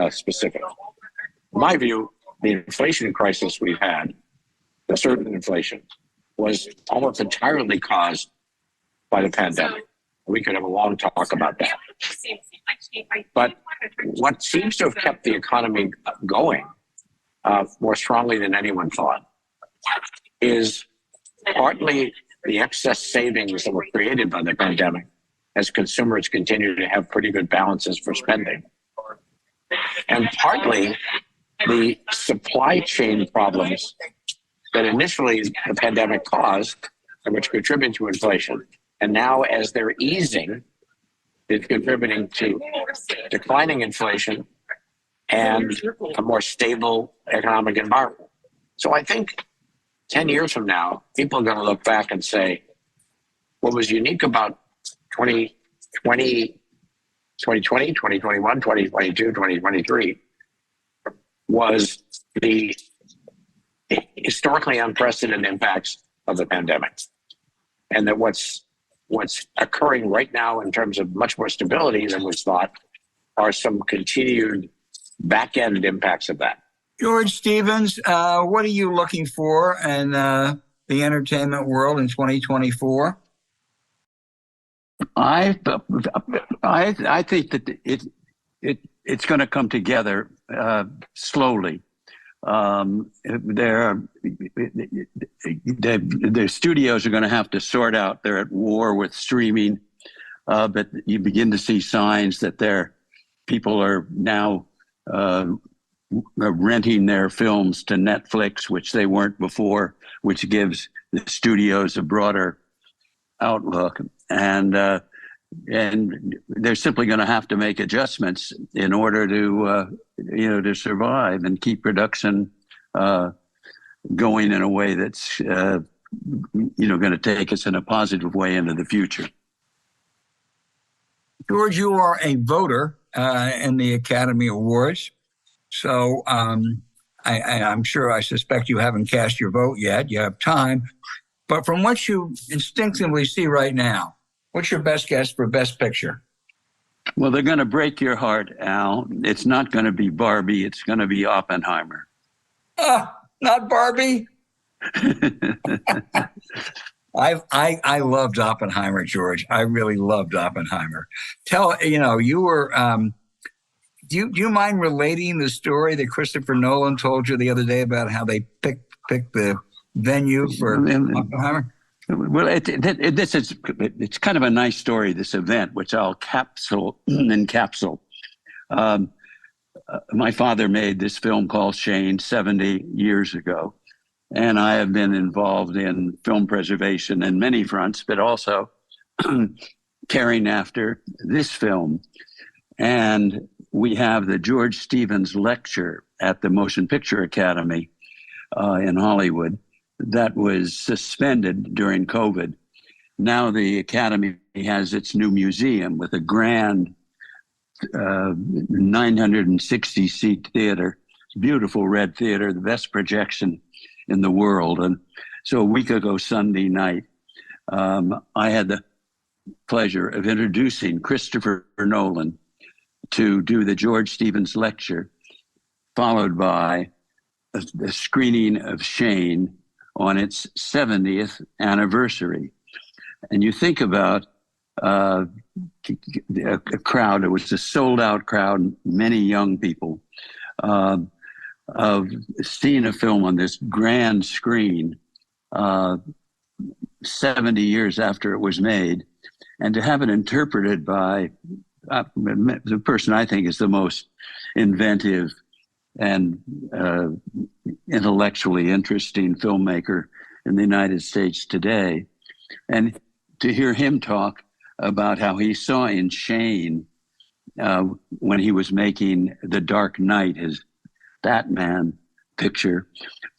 S4: specific. In my view, the inflation crisis we've had, the certain inflation, was almost entirely caused by the pandemic. We could have a long talk about that. But what seems to have kept the economy going more strongly than anyone thought is partly the excess savings that were created by the pandemic as consumers continue to have pretty good balances for spending. And partly the supply chain problems that initially the pandemic caused, and which contributed to inflation. And now as they're easing, it's contributing to declining inflation and a more stable economic environment. So I think 10 years from now, people are going to look back and say, what was unique about 2020, 2021, 2022, 2023 was the historically unprecedented impacts of the pandemic. And that what's occurring right now in terms of much more stability than was thought are some continued back-end impacts of that.
S1: George Stevens, what are you looking for in the entertainment world in 2024?
S5: I think that it's going to come together slowly. The studios are going to have to sort out. They're at war with streaming, but you begin to see signs that people are now renting their films to Netflix, which they weren't before, which gives the studios a broader outlook. And they're simply going to have to make adjustments in order to survive and keep production going in a way that's going to take us in a positive way into the future.
S1: George, you are a voter in the Academy Awards, so I'm sure, I suspect you haven't cast your vote yet. You have time, but from what you instinctively see right now, what's your best guess for Best Picture?
S5: Well, they're going to break your heart, Al. It's not going to be Barbie. It's going to be Oppenheimer.
S1: Not Barbie? I loved Oppenheimer, George. I really loved Oppenheimer. You were. Do you mind relating the story that Christopher Nolan told you the other day about how they picked the venue for Oppenheimer?
S5: Well, it's kind of a nice story, this event, which I'll encapsulate. My father made this film called Shane 70 years ago, and I have been involved in film preservation in many fronts, but also caring after this film. And we have the George Stevens Lecture at the Motion Picture Academy in Hollywood that was suspended during COVID. Now the Academy has its new museum with a grand 960-seat theater, beautiful red theater, the best projection in the world. And so a week ago, Sunday night, I had the pleasure of introducing Christopher Nolan to do the George Stevens Lecture, followed by a screening of Shane on its 70th anniversary. And you think about a crowd, it was a sold out crowd, many young people, of seeing a film on this grand screen 70 years after it was made, and to have it interpreted by the person I think is the most inventive and intellectually interesting filmmaker in the United States today. And to hear him talk about how he saw in Shane, when he was making The Dark Knight, his Batman picture,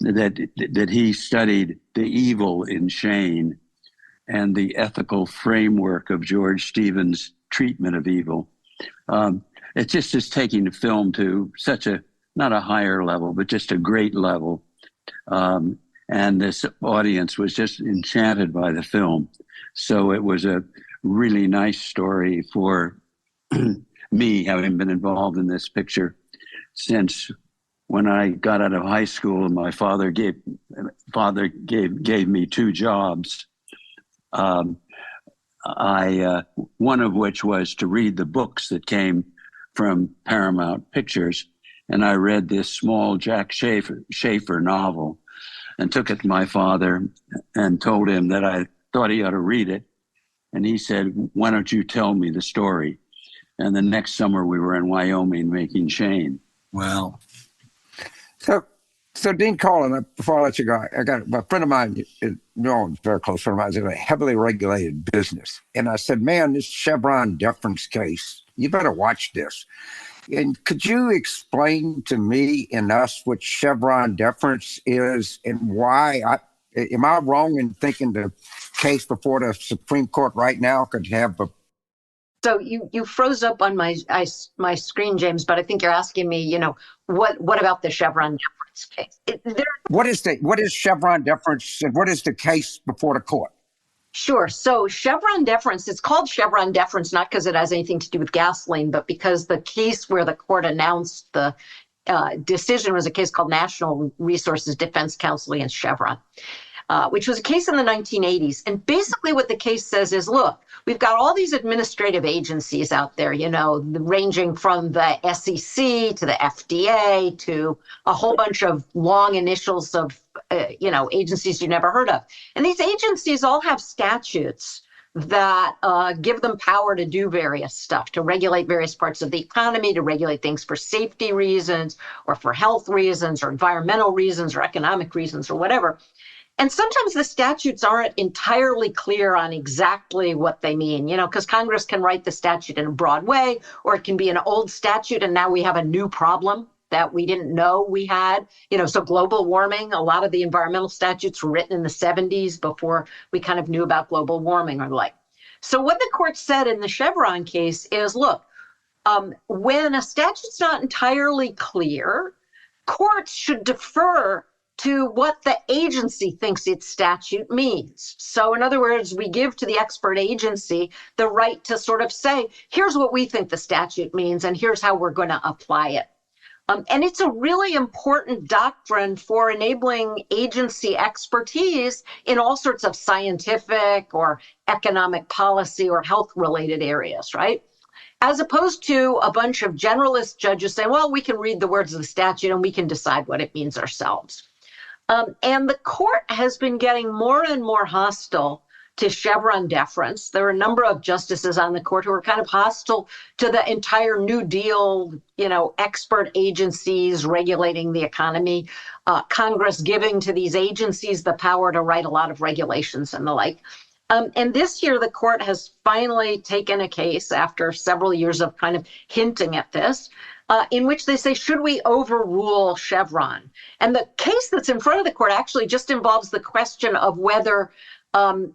S5: that he studied the evil in Shane and the ethical framework of George Stevens' treatment of evil. It just is taking the film to such a, not a higher level, but just a great level. And this audience was just enchanted by the film. So it was a really nice story for me, having been involved in this picture since when I got out of high school. And my father gave me two jobs. One of which was to read the books that came from Paramount Pictures. And I read this small Jack Schaefer novel and took it to my father and told him that I thought he ought to read it. And he said, "Why don't you tell me the story?" And the next summer we were in Wyoming making Shane.
S1: Wow.
S2: So Dean Karlan, before I let you go, I got a friend of mine, a very close friend of mine, is in a heavily regulated business. And I said, man, this Chevron deference case, you better watch this. And could you explain to me and us what Chevron deference is and why? Am I wrong in thinking the case before the Supreme Court right now could have a...
S3: So you froze up on my screen, James, but I think you're asking me, what about the Chevron deference case?
S2: What is Chevron deference and what is the case before the court?
S3: Sure. So Chevron deference, it's called Chevron deference, not because it has anything to do with gasoline, but because the case where the court announced the decision was a case called National Resources Defense Council against Chevron, which was a case in the 1980s. And basically what the case says is, look, we've got all these administrative agencies out there, ranging from the SEC to the FDA to a whole bunch of long initials of, agencies you never heard of. And these agencies all have statutes that give them power to do various stuff, to regulate various parts of the economy, to regulate things for safety reasons or for health reasons or environmental reasons or economic reasons or whatever. And sometimes the statutes aren't entirely clear on exactly what they mean, because Congress can write the statute in a broad way, or it can be an old statute and now we have a new problem that we didn't know we had. So global warming, a lot of the environmental statutes were written in the 70s before we kind of knew about global warming or the like. So what the court said in the Chevron case is, look, when a statute's not entirely clear, courts should defer to what the agency thinks its statute means. So in other words, we give to the expert agency the right to sort of say, here's what we think the statute means, and here's how we're going to apply it. And it's a really important doctrine for enabling agency expertise in all sorts of scientific or economic policy or health-related areas, right? As opposed to a bunch of generalist judges saying, well, we can read the words of the statute and we can decide what it means ourselves. And the court has been getting more and more hostile to Chevron deference. There are a number of justices on the court who are kind of hostile to the entire New Deal, expert agencies regulating the economy, Congress giving to these agencies the power to write a lot of regulations and the like. And this year, the court has finally taken a case after several years of kind of hinting at this, in which they say, should we overrule Chevron? And the case that's in front of the court actually just involves the question of whether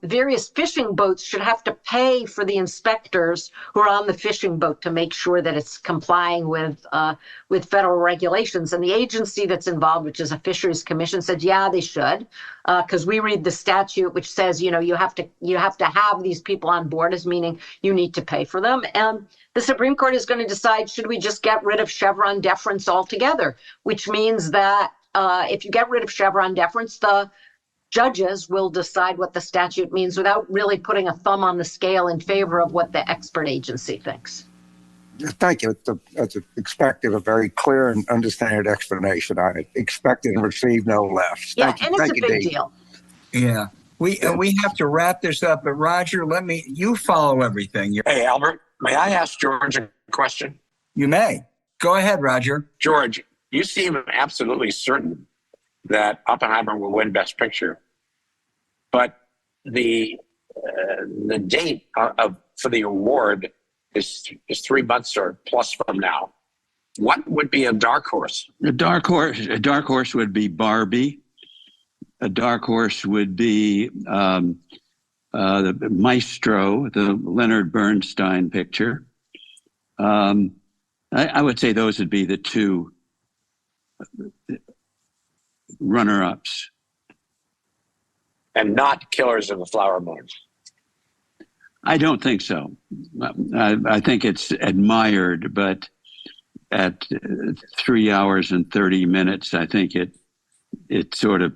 S3: various fishing boats should have to pay for the inspectors who are on the fishing boat to make sure that it's complying with federal regulations. And the agency that's involved, which is a fisheries commission, said, yeah, they should, because we read the statute, which says, you have to have these people on board, as meaning you need to pay for them. And the Supreme Court is going to decide, should we just get rid of Chevron deference altogether? Which means that if you get rid of Chevron deference, the judges will decide what the statute means without really putting a thumb on the scale in favor of what the expert agency thinks.
S2: Thank you. That's expected a very clear and understanding explanation. I expected and received no less.
S3: Yeah, and it's a big deal.
S1: Yeah. We have to wrap this up, but Roger, you follow everything.
S4: Hey, Albert, may I ask George a question?
S1: You may. Go ahead, Roger.
S4: George, you seem absolutely certain that Oppenheimer will win Best Picture, but the date for the award is 3 months or plus from now. What would be a dark horse?
S5: A dark horse would be Barbie. A dark horse would be the Maestro, the Leonard Bernstein picture. I would say those would be the two runner-ups.
S4: And not Killers of the Flower Moon.
S5: I don't think so. I think it's admired, but at 3 hours and 30 minutes, I think it sort of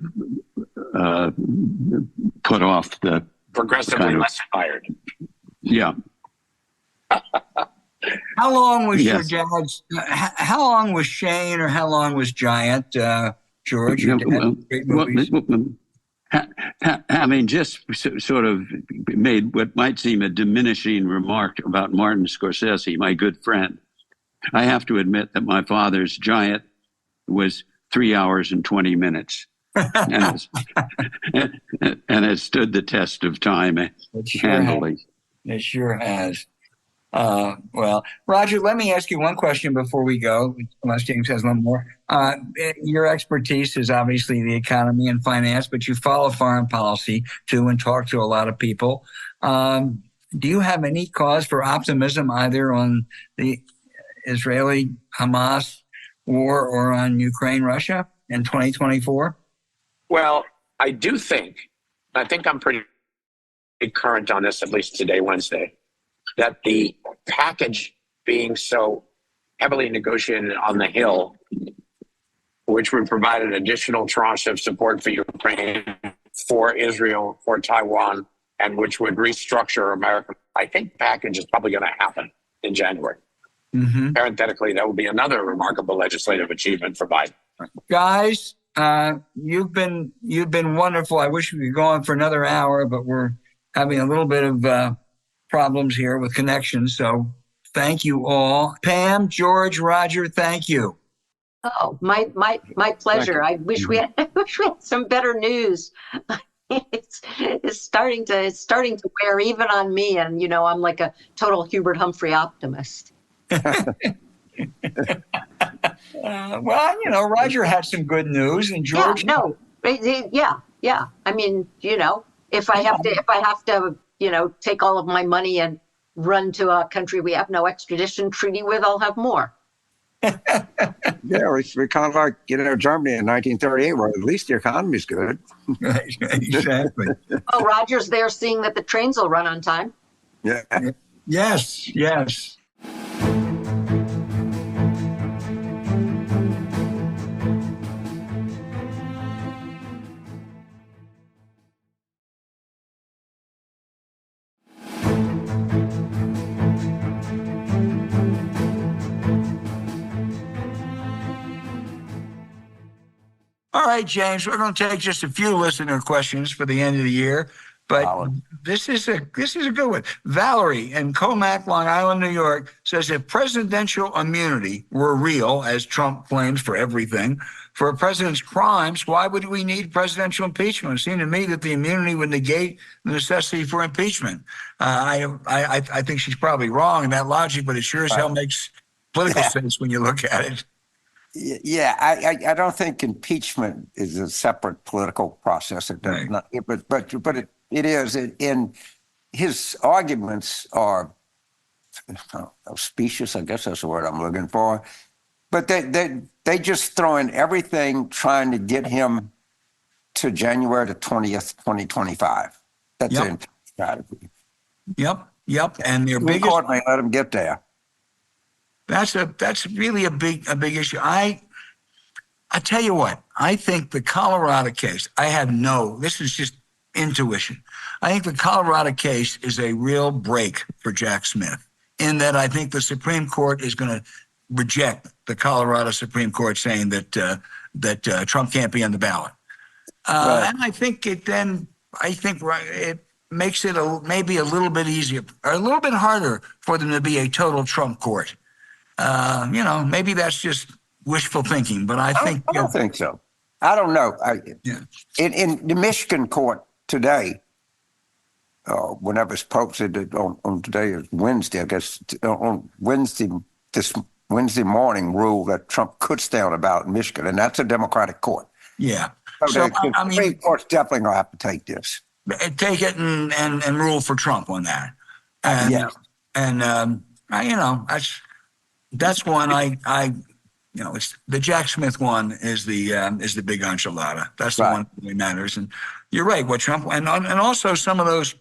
S5: put off the
S4: progressively less admired.
S5: Yeah.
S1: How long was your dad's? How long was Shane, or how long was Giant? George, your dad, great movies.
S5: Having just sort of made what might seem a diminishing remark about Martin Scorsese, my good friend, I have to admit that my father's Giant was 3 hours and 20 minutes. and it stood the test of time handily.
S1: It sure has. Well, Roger, let me ask you one question before we go, unless James has one more. Your expertise is obviously the economy and finance, but you follow foreign policy too and talk to a lot of people. Do you have any cause for optimism either on the Israeli-Hamas war or on Ukraine-Russia in 2024?
S4: Well, I think I'm pretty current on this, at least today, Wednesday, that the package being so heavily negotiated on the Hill, which would provide an additional tranche of support for Ukraine, for Israel, for Taiwan, and which would restructure America, I think package is probably going to happen in January. Mm-hmm. Parenthetically, that would be another remarkable legislative achievement for Biden.
S1: Guys, you've been wonderful. I wish we could go on for another hour, but we're having a little bit of problems here with connections. So thank you all. Pam, George, Roger, thank you.
S3: Oh, my pleasure. I wish we had some better news. It's starting to wear even on me, and I'm like a total Hubert Humphrey optimist.
S1: Well, Roger had some good news, and George.
S3: Yeah. I mean, if I have to, take all of my money and run to a country we have no extradition treaty with, I'll have more.
S2: Yeah, we're kind of like, Germany in 1938, where at least the economy's good.
S1: Right, exactly.
S3: Oh, Roger's there seeing that the trains will run on time.
S2: Yeah.
S1: Yes. All right, James, we're going to take just a few listener questions for the end of the year, but this is a good one. Valerie in Comac, Long Island, New York says if presidential immunity were real, as Trump claims for everything, for a president's crimes, why would we need presidential impeachment? It seemed to me that the immunity would negate the necessity for impeachment. I think she's probably wrong in that logic, but it sure as hell makes political sense when you look at it.
S2: Yeah, I don't think impeachment is a separate political process. It does not, but it is. And his arguments are specious. I guess that's the word I'm looking for. But they just throw in everything trying to get him to January the 20th, 2025. That's the entire strategy.
S1: Yep. And their biggest
S2: court may let him get there.
S1: That's really a big issue. I tell you what, I think the Colorado case, this is just intuition. I think the Colorado case is a real break for Jack Smith, in that I think the Supreme Court is going to reject the Colorado Supreme Court saying that Trump can't be on the ballot. And I think it makes it maybe a little bit easier, or a little bit harder for them to be a total Trump court. Maybe that's just wishful thinking, but I don't
S2: think so. I don't know. In the Michigan court today, whenever it's posted on today is Wednesday, I guess on this Wednesday morning rule that Trump could stay on the ballot in Michigan, and that's a Democratic court.
S1: Yeah.
S2: So the Supreme Court's definitely going to have to take this.
S1: Take it and rule for Trump on that. That's one it's the Jack Smith one is the big enchilada. That's the one that really matters. And you're right. What Trump and also some of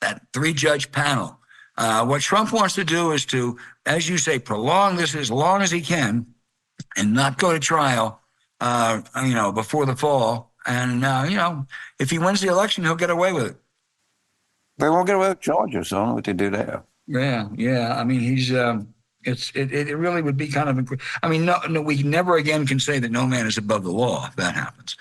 S1: that 3-judge panel. What Trump wants to do is to, as you say, prolong this as long as he can, and not go to trial. Before the fall. And if he wins the election, he'll get away with it.
S2: They won't get away with Georgia, so I don't know what they do there.
S1: Yeah. I mean, he's. It really would be kind of. I mean, no, we never again can say that no man is above the law if that happens.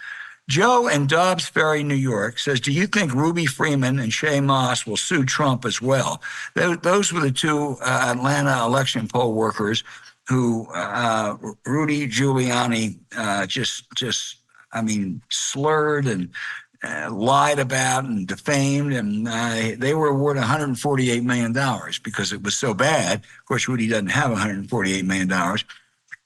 S1: Joe in Dobbs Ferry, New York says, do you think Ruby Freeman and Shay Moss will sue Trump as well? Those were the two Atlanta election poll workers who Rudy Giuliani slurred and lied about and defamed, and they were awarded $148 million because it was so bad. Of course, Rudy doesn't have $148 million.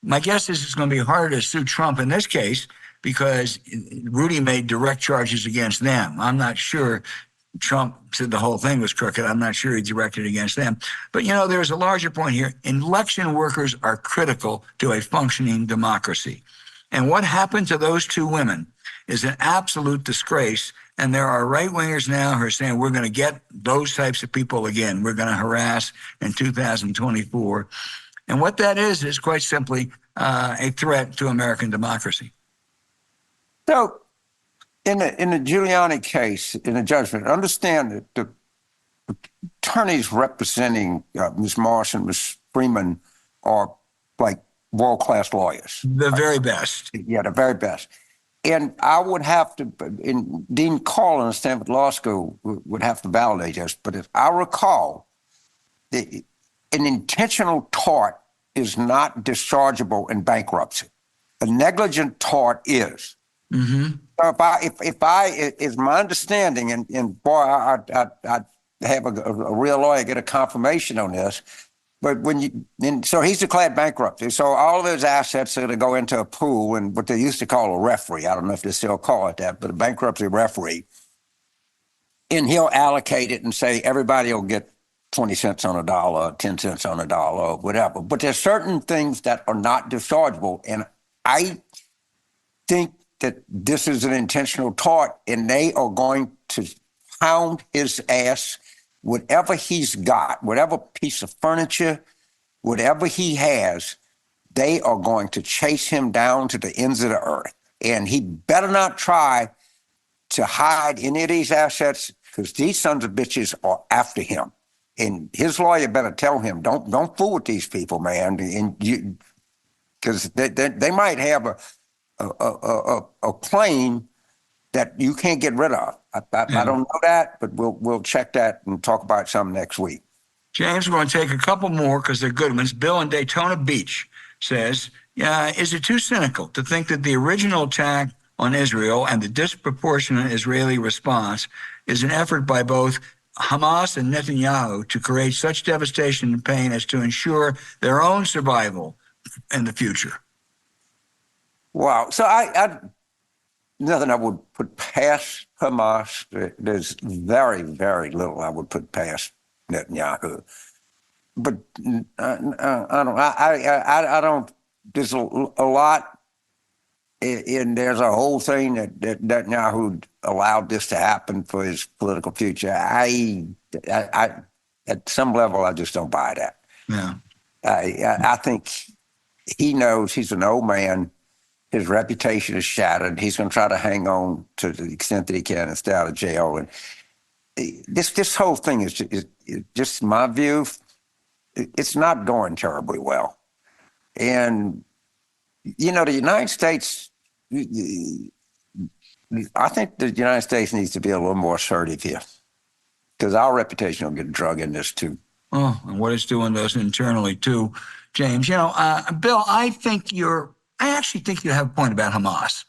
S1: My guess is it's going to be harder to sue Trump in this case because Rudy made direct charges against them. I'm not sure Trump said the whole thing was crooked. I'm not sure he directed against them. But, there's a larger point here. Election workers are critical to a functioning democracy. And what happened to those two women is an absolute disgrace. And there are right-wingers now who are saying we're going to get those types of people again. We're going to harass in 2024. And what that is quite simply a threat to American democracy.
S2: So in the Giuliani case, in the judgment, understand that the attorneys representing Ms. Morris and Ms. Freeman are like world-class lawyers.
S1: The very best.
S2: Yeah, the very best. And I would have to, Dean Carlin of Stanford Law School would have to validate this, but if I recall, an intentional tort is not dischargeable in bankruptcy. A negligent tort is.
S1: Mm-hmm.
S2: So if I is my understanding, and boy, I have a real lawyer get a confirmation on this. But so he's declared bankruptcy. So all of his assets are going to go into a pool and what they used to call a referee. I don't know if they still call it that, but a bankruptcy referee. And he'll allocate it and say everybody will get 20 cents on a dollar, 10 cents on a dollar, or whatever. But there's certain things that are not dischargeable. And I think that this is an intentional tort, and they are going to pound his ass. Whatever he's got, whatever piece of furniture, whatever he has, they are going to chase him down to the ends of the earth. And he better not try to hide any of these assets because these sons of bitches are after him. And his lawyer better tell him, don't fool with these people, man. And because they might have a claim that you can't get rid of. I don't know that, but we'll check that and talk about some next week.
S1: James, we're going to take a couple more because they're good ones. Bill in Daytona Beach says, is it too cynical to think that the original attack on Israel and the disproportionate Israeli response is an effort by both Hamas and Netanyahu to create such devastation and pain as to ensure their own survival in the future?
S2: Wow. So nothing I would put past Hamas. There's very, very little I would put past Netanyahu. But I don't. There's a lot, and there's a whole thing that Netanyahu allowed this to happen for his political future. I at some level, I just don't buy that.
S1: Yeah.
S2: I think he knows he's an old man. His reputation is shattered. He's going to try to hang on to the extent that he can and stay out of jail. And this whole thing is just my view. It's not going terribly well. And, the United States, I think the United States needs to be a little more assertive here because our reputation will get drug in this too.
S1: Oh, and what it's doing to us internally too, James. Bill, I actually think you have a point about Hamas.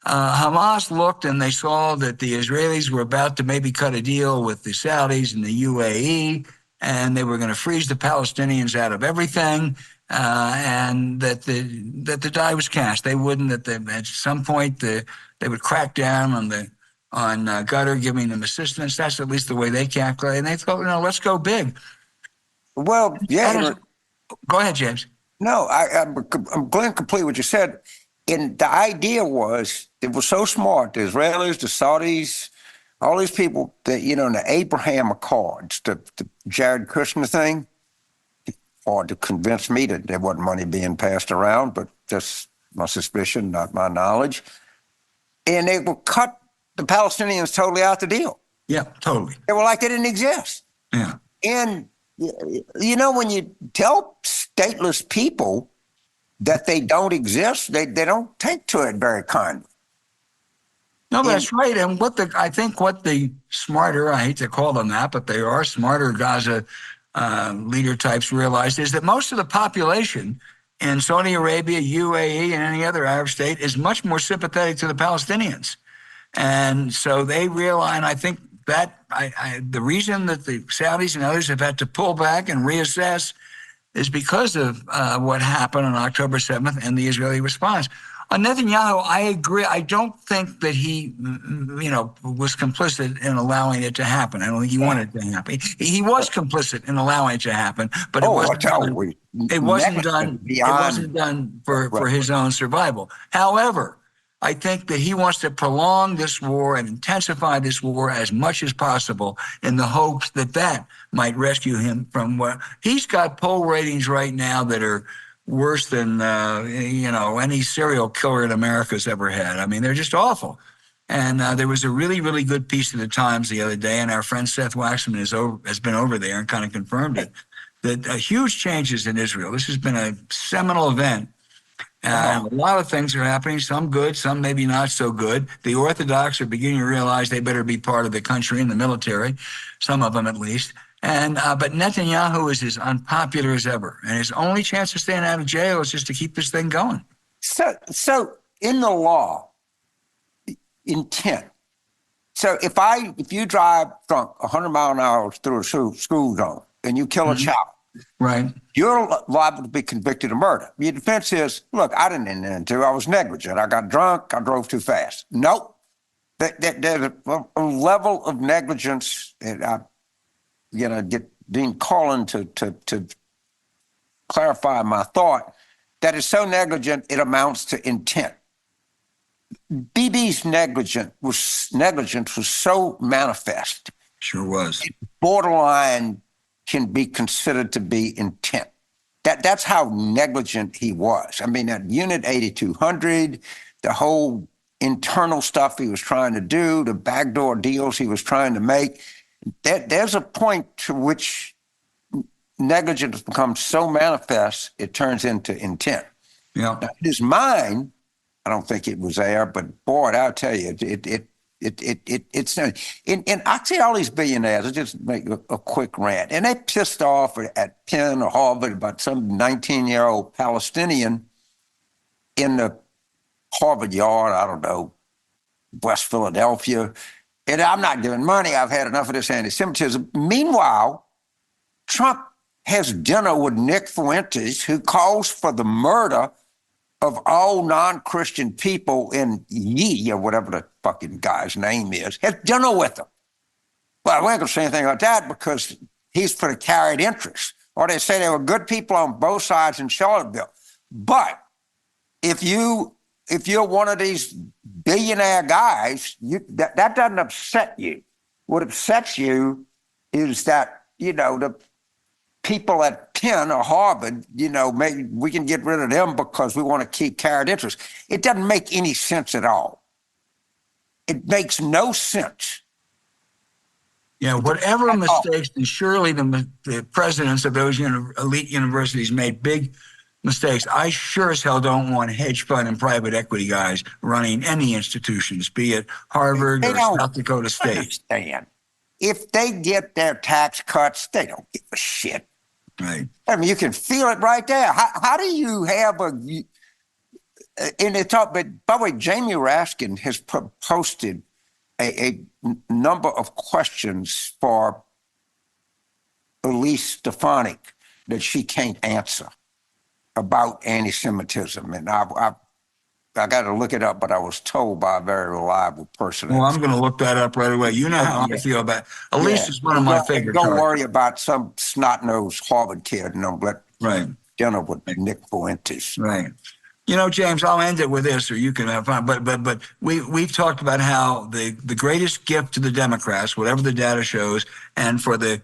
S1: Hamas looked and they saw that the Israelis were about to maybe cut a deal with the Saudis and the UAE, and they were going to freeze the Palestinians out of everything, and that the die was cast. They wouldn't. At some point they would crack down on Qatar, giving them assistance. That's at least the way they calculate. And they thought, let's go big.
S2: Well, yeah.
S1: Go ahead, James.
S2: No, I'm going to complete what you said. And the idea was, it was so smart, the Israelis, the Saudis, all these people that, in the Abraham Accords, the Jared Kushner thing, hard to convince me that there wasn't money being passed around, but just my suspicion, not my knowledge. And they would cut the Palestinians totally out the deal.
S1: Yeah, totally.
S2: They were like they didn't exist.
S1: Yeah.
S2: And, when you tell stateless people that they don't exist, they don't take to it very kindly.
S1: No, that's right. And I think what the smarter, I hate to call them that, but they are smarter Gaza leader types realized is that most of the population in Saudi Arabia, UAE, and any other Arab state is much more sympathetic to the Palestinians. And so they realize, and I think that the reason that the Saudis and others have had to pull back and reassess is because of what happened on October 7th and the Israeli response. On Netanyahu, I agree. I don't think that he, was complicit in allowing it to happen. I don't think he wanted it to happen. He was complicit in allowing it to happen, but it wasn't done for his own survival. However, I think that he wants to prolong this war and intensify this war as much as possible in the hopes that might rescue him from what he's got. Poll ratings right now that are worse than any serial killer in America's ever had. I mean, they're just awful. And there was a really, really good piece in the Times the other day, and our friend Seth Waxman has been over there and kind of confirmed it, that huge changes in Israel. This has been a seminal event. A lot of things are happening, some good, some maybe not so good. The Orthodox are beginning to realize they better be part of the country and the military, some of them at least. And but Netanyahu is as unpopular as ever, and his only chance of staying out of jail is just to keep this thing going.
S2: So in the law, intent. So if you drive drunk 100 miles an hour through a school zone and you kill a child,
S1: right,
S2: you're liable to be convicted of murder. Your defense is, look, I didn't intend to. I was negligent. I got drunk. I drove too fast. Nope. There's a level of negligence, and get Dean Carlin to clarify my thought, that is so negligent it amounts to intent. BB's negligence was so manifest.
S1: Sure was.
S2: Borderline can be considered to be intent. That's how negligent he was. I mean, at Unit 8200, the whole internal stuff he was trying to do, the backdoor deals he was trying to make, there's a point to which negligence becomes so manifest, it turns into intent.
S1: Yeah.
S2: Now, in his mind, I don't think it was there, but boy, I'll tell you, it's and I see all these billionaires. I just make a quick rant, and they pissed off at Penn or Harvard about some 19-year-old Palestinian in the Harvard yard. I don't know, West Philadelphia, and I'm not giving money. I've had enough of this anti-Semitism. Meanwhile, Trump has dinner with Nick Fuentes, who calls for the murder of all non-Christian people in Yee, or whatever the fucking guy's name is, has dinner with him. Well, we ain't gonna say anything about that because he's for the carried interest. Or they say there were good people on both sides in Charlottesville. But if you're one of these billionaire guys, that doesn't upset you. What upsets you is that, the people at Penn or Harvard, maybe we can get rid of them because we want to keep carried interest. It doesn't make any sense at all. It makes no sense.
S1: Yeah, whatever mistakes, and surely the presidents of those elite universities made big mistakes. I sure as hell don't want hedge fund and private equity guys running any institutions, be it Harvard or South Dakota State.
S2: Understand. If they get their tax cuts, they don't give a shit.
S1: Right.
S2: I mean, you can feel it right there. How do you have and it's all, but by the way, Jamie Raskin has posted a number of questions for Elise Stefanik that she can't answer about anti-Semitism. And I got to look it up, but I was told by a very reliable person.
S1: Well, I'm going to look that up right away. You know how I feel about Elise is one of my favorite.
S2: Don't worry about some snot-nosed Harvard kid and don't let dinner with Nick Fuentes.
S1: Right. James, I'll end it with this, or you can have fun. But we've talked about how the greatest gift to the Democrats, whatever the data shows, and for the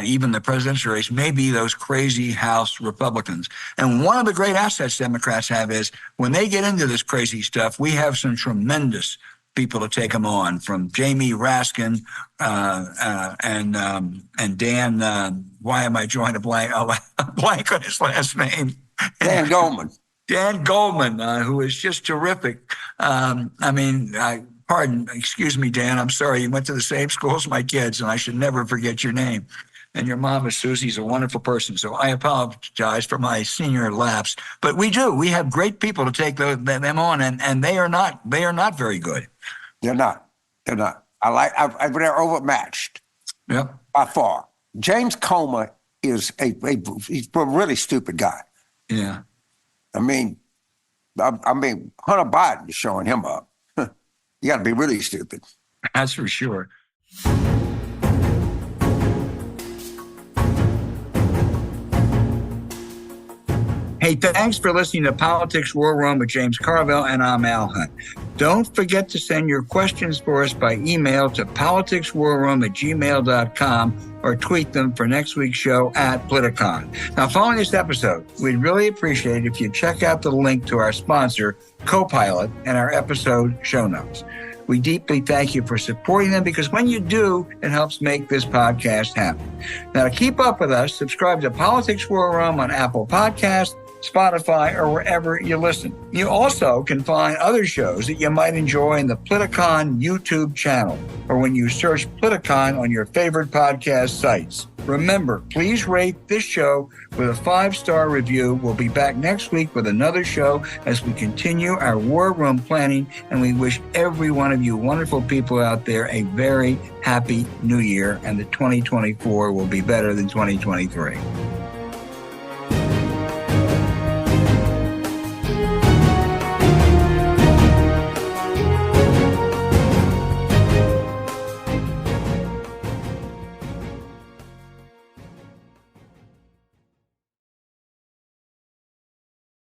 S1: even the presidential race, may be those crazy House Republicans. And one of the great assets Democrats have is when they get into this crazy stuff, we have some tremendous people to take them on, from Jamie Raskin and Dan. Why am I drawing a blank on his last name?
S2: Dan Goldman.
S1: Dan Goldman, who is just terrific. Excuse me, Dan, I'm sorry. You went to the same school as my kids, and I should never forget your name. And your mom, Susie's a wonderful person. So I apologize for my senior lapse. But we have great people to take them on, and they are not very good.
S2: They're not. They're overmatched.
S1: Yep.
S2: By far. James Comer is he's a really stupid guy.
S1: Yeah.
S2: I mean, Hunter Biden is showing him up. You got to be really stupid.
S1: That's for sure. Hey, thanks for listening to Politics War Room with James Carville, and I'm Al Hunt. Don't forget to send your questions for us by email to politicswarroom@gmail.com or tweet them for next week's show @Politicon. Now, following this episode, we'd really appreciate it if you check out the link to our sponsor, Copilot, and our episode show notes. We deeply thank you for supporting them, because when you do, it helps make this podcast happen. Now, to keep up with us, subscribe to Politics War Room on Apple Podcasts, Spotify, or wherever you listen. You also can find other shows that you might enjoy in the Politicon YouTube channel, or when you search Politicon on your favorite podcast sites. Remember, please rate this show with a 5-star review. We'll be back next week with another show as we continue our war room planning, and we wish every one of you wonderful people out there a very happy new year, and that 2024 will be better than 2023.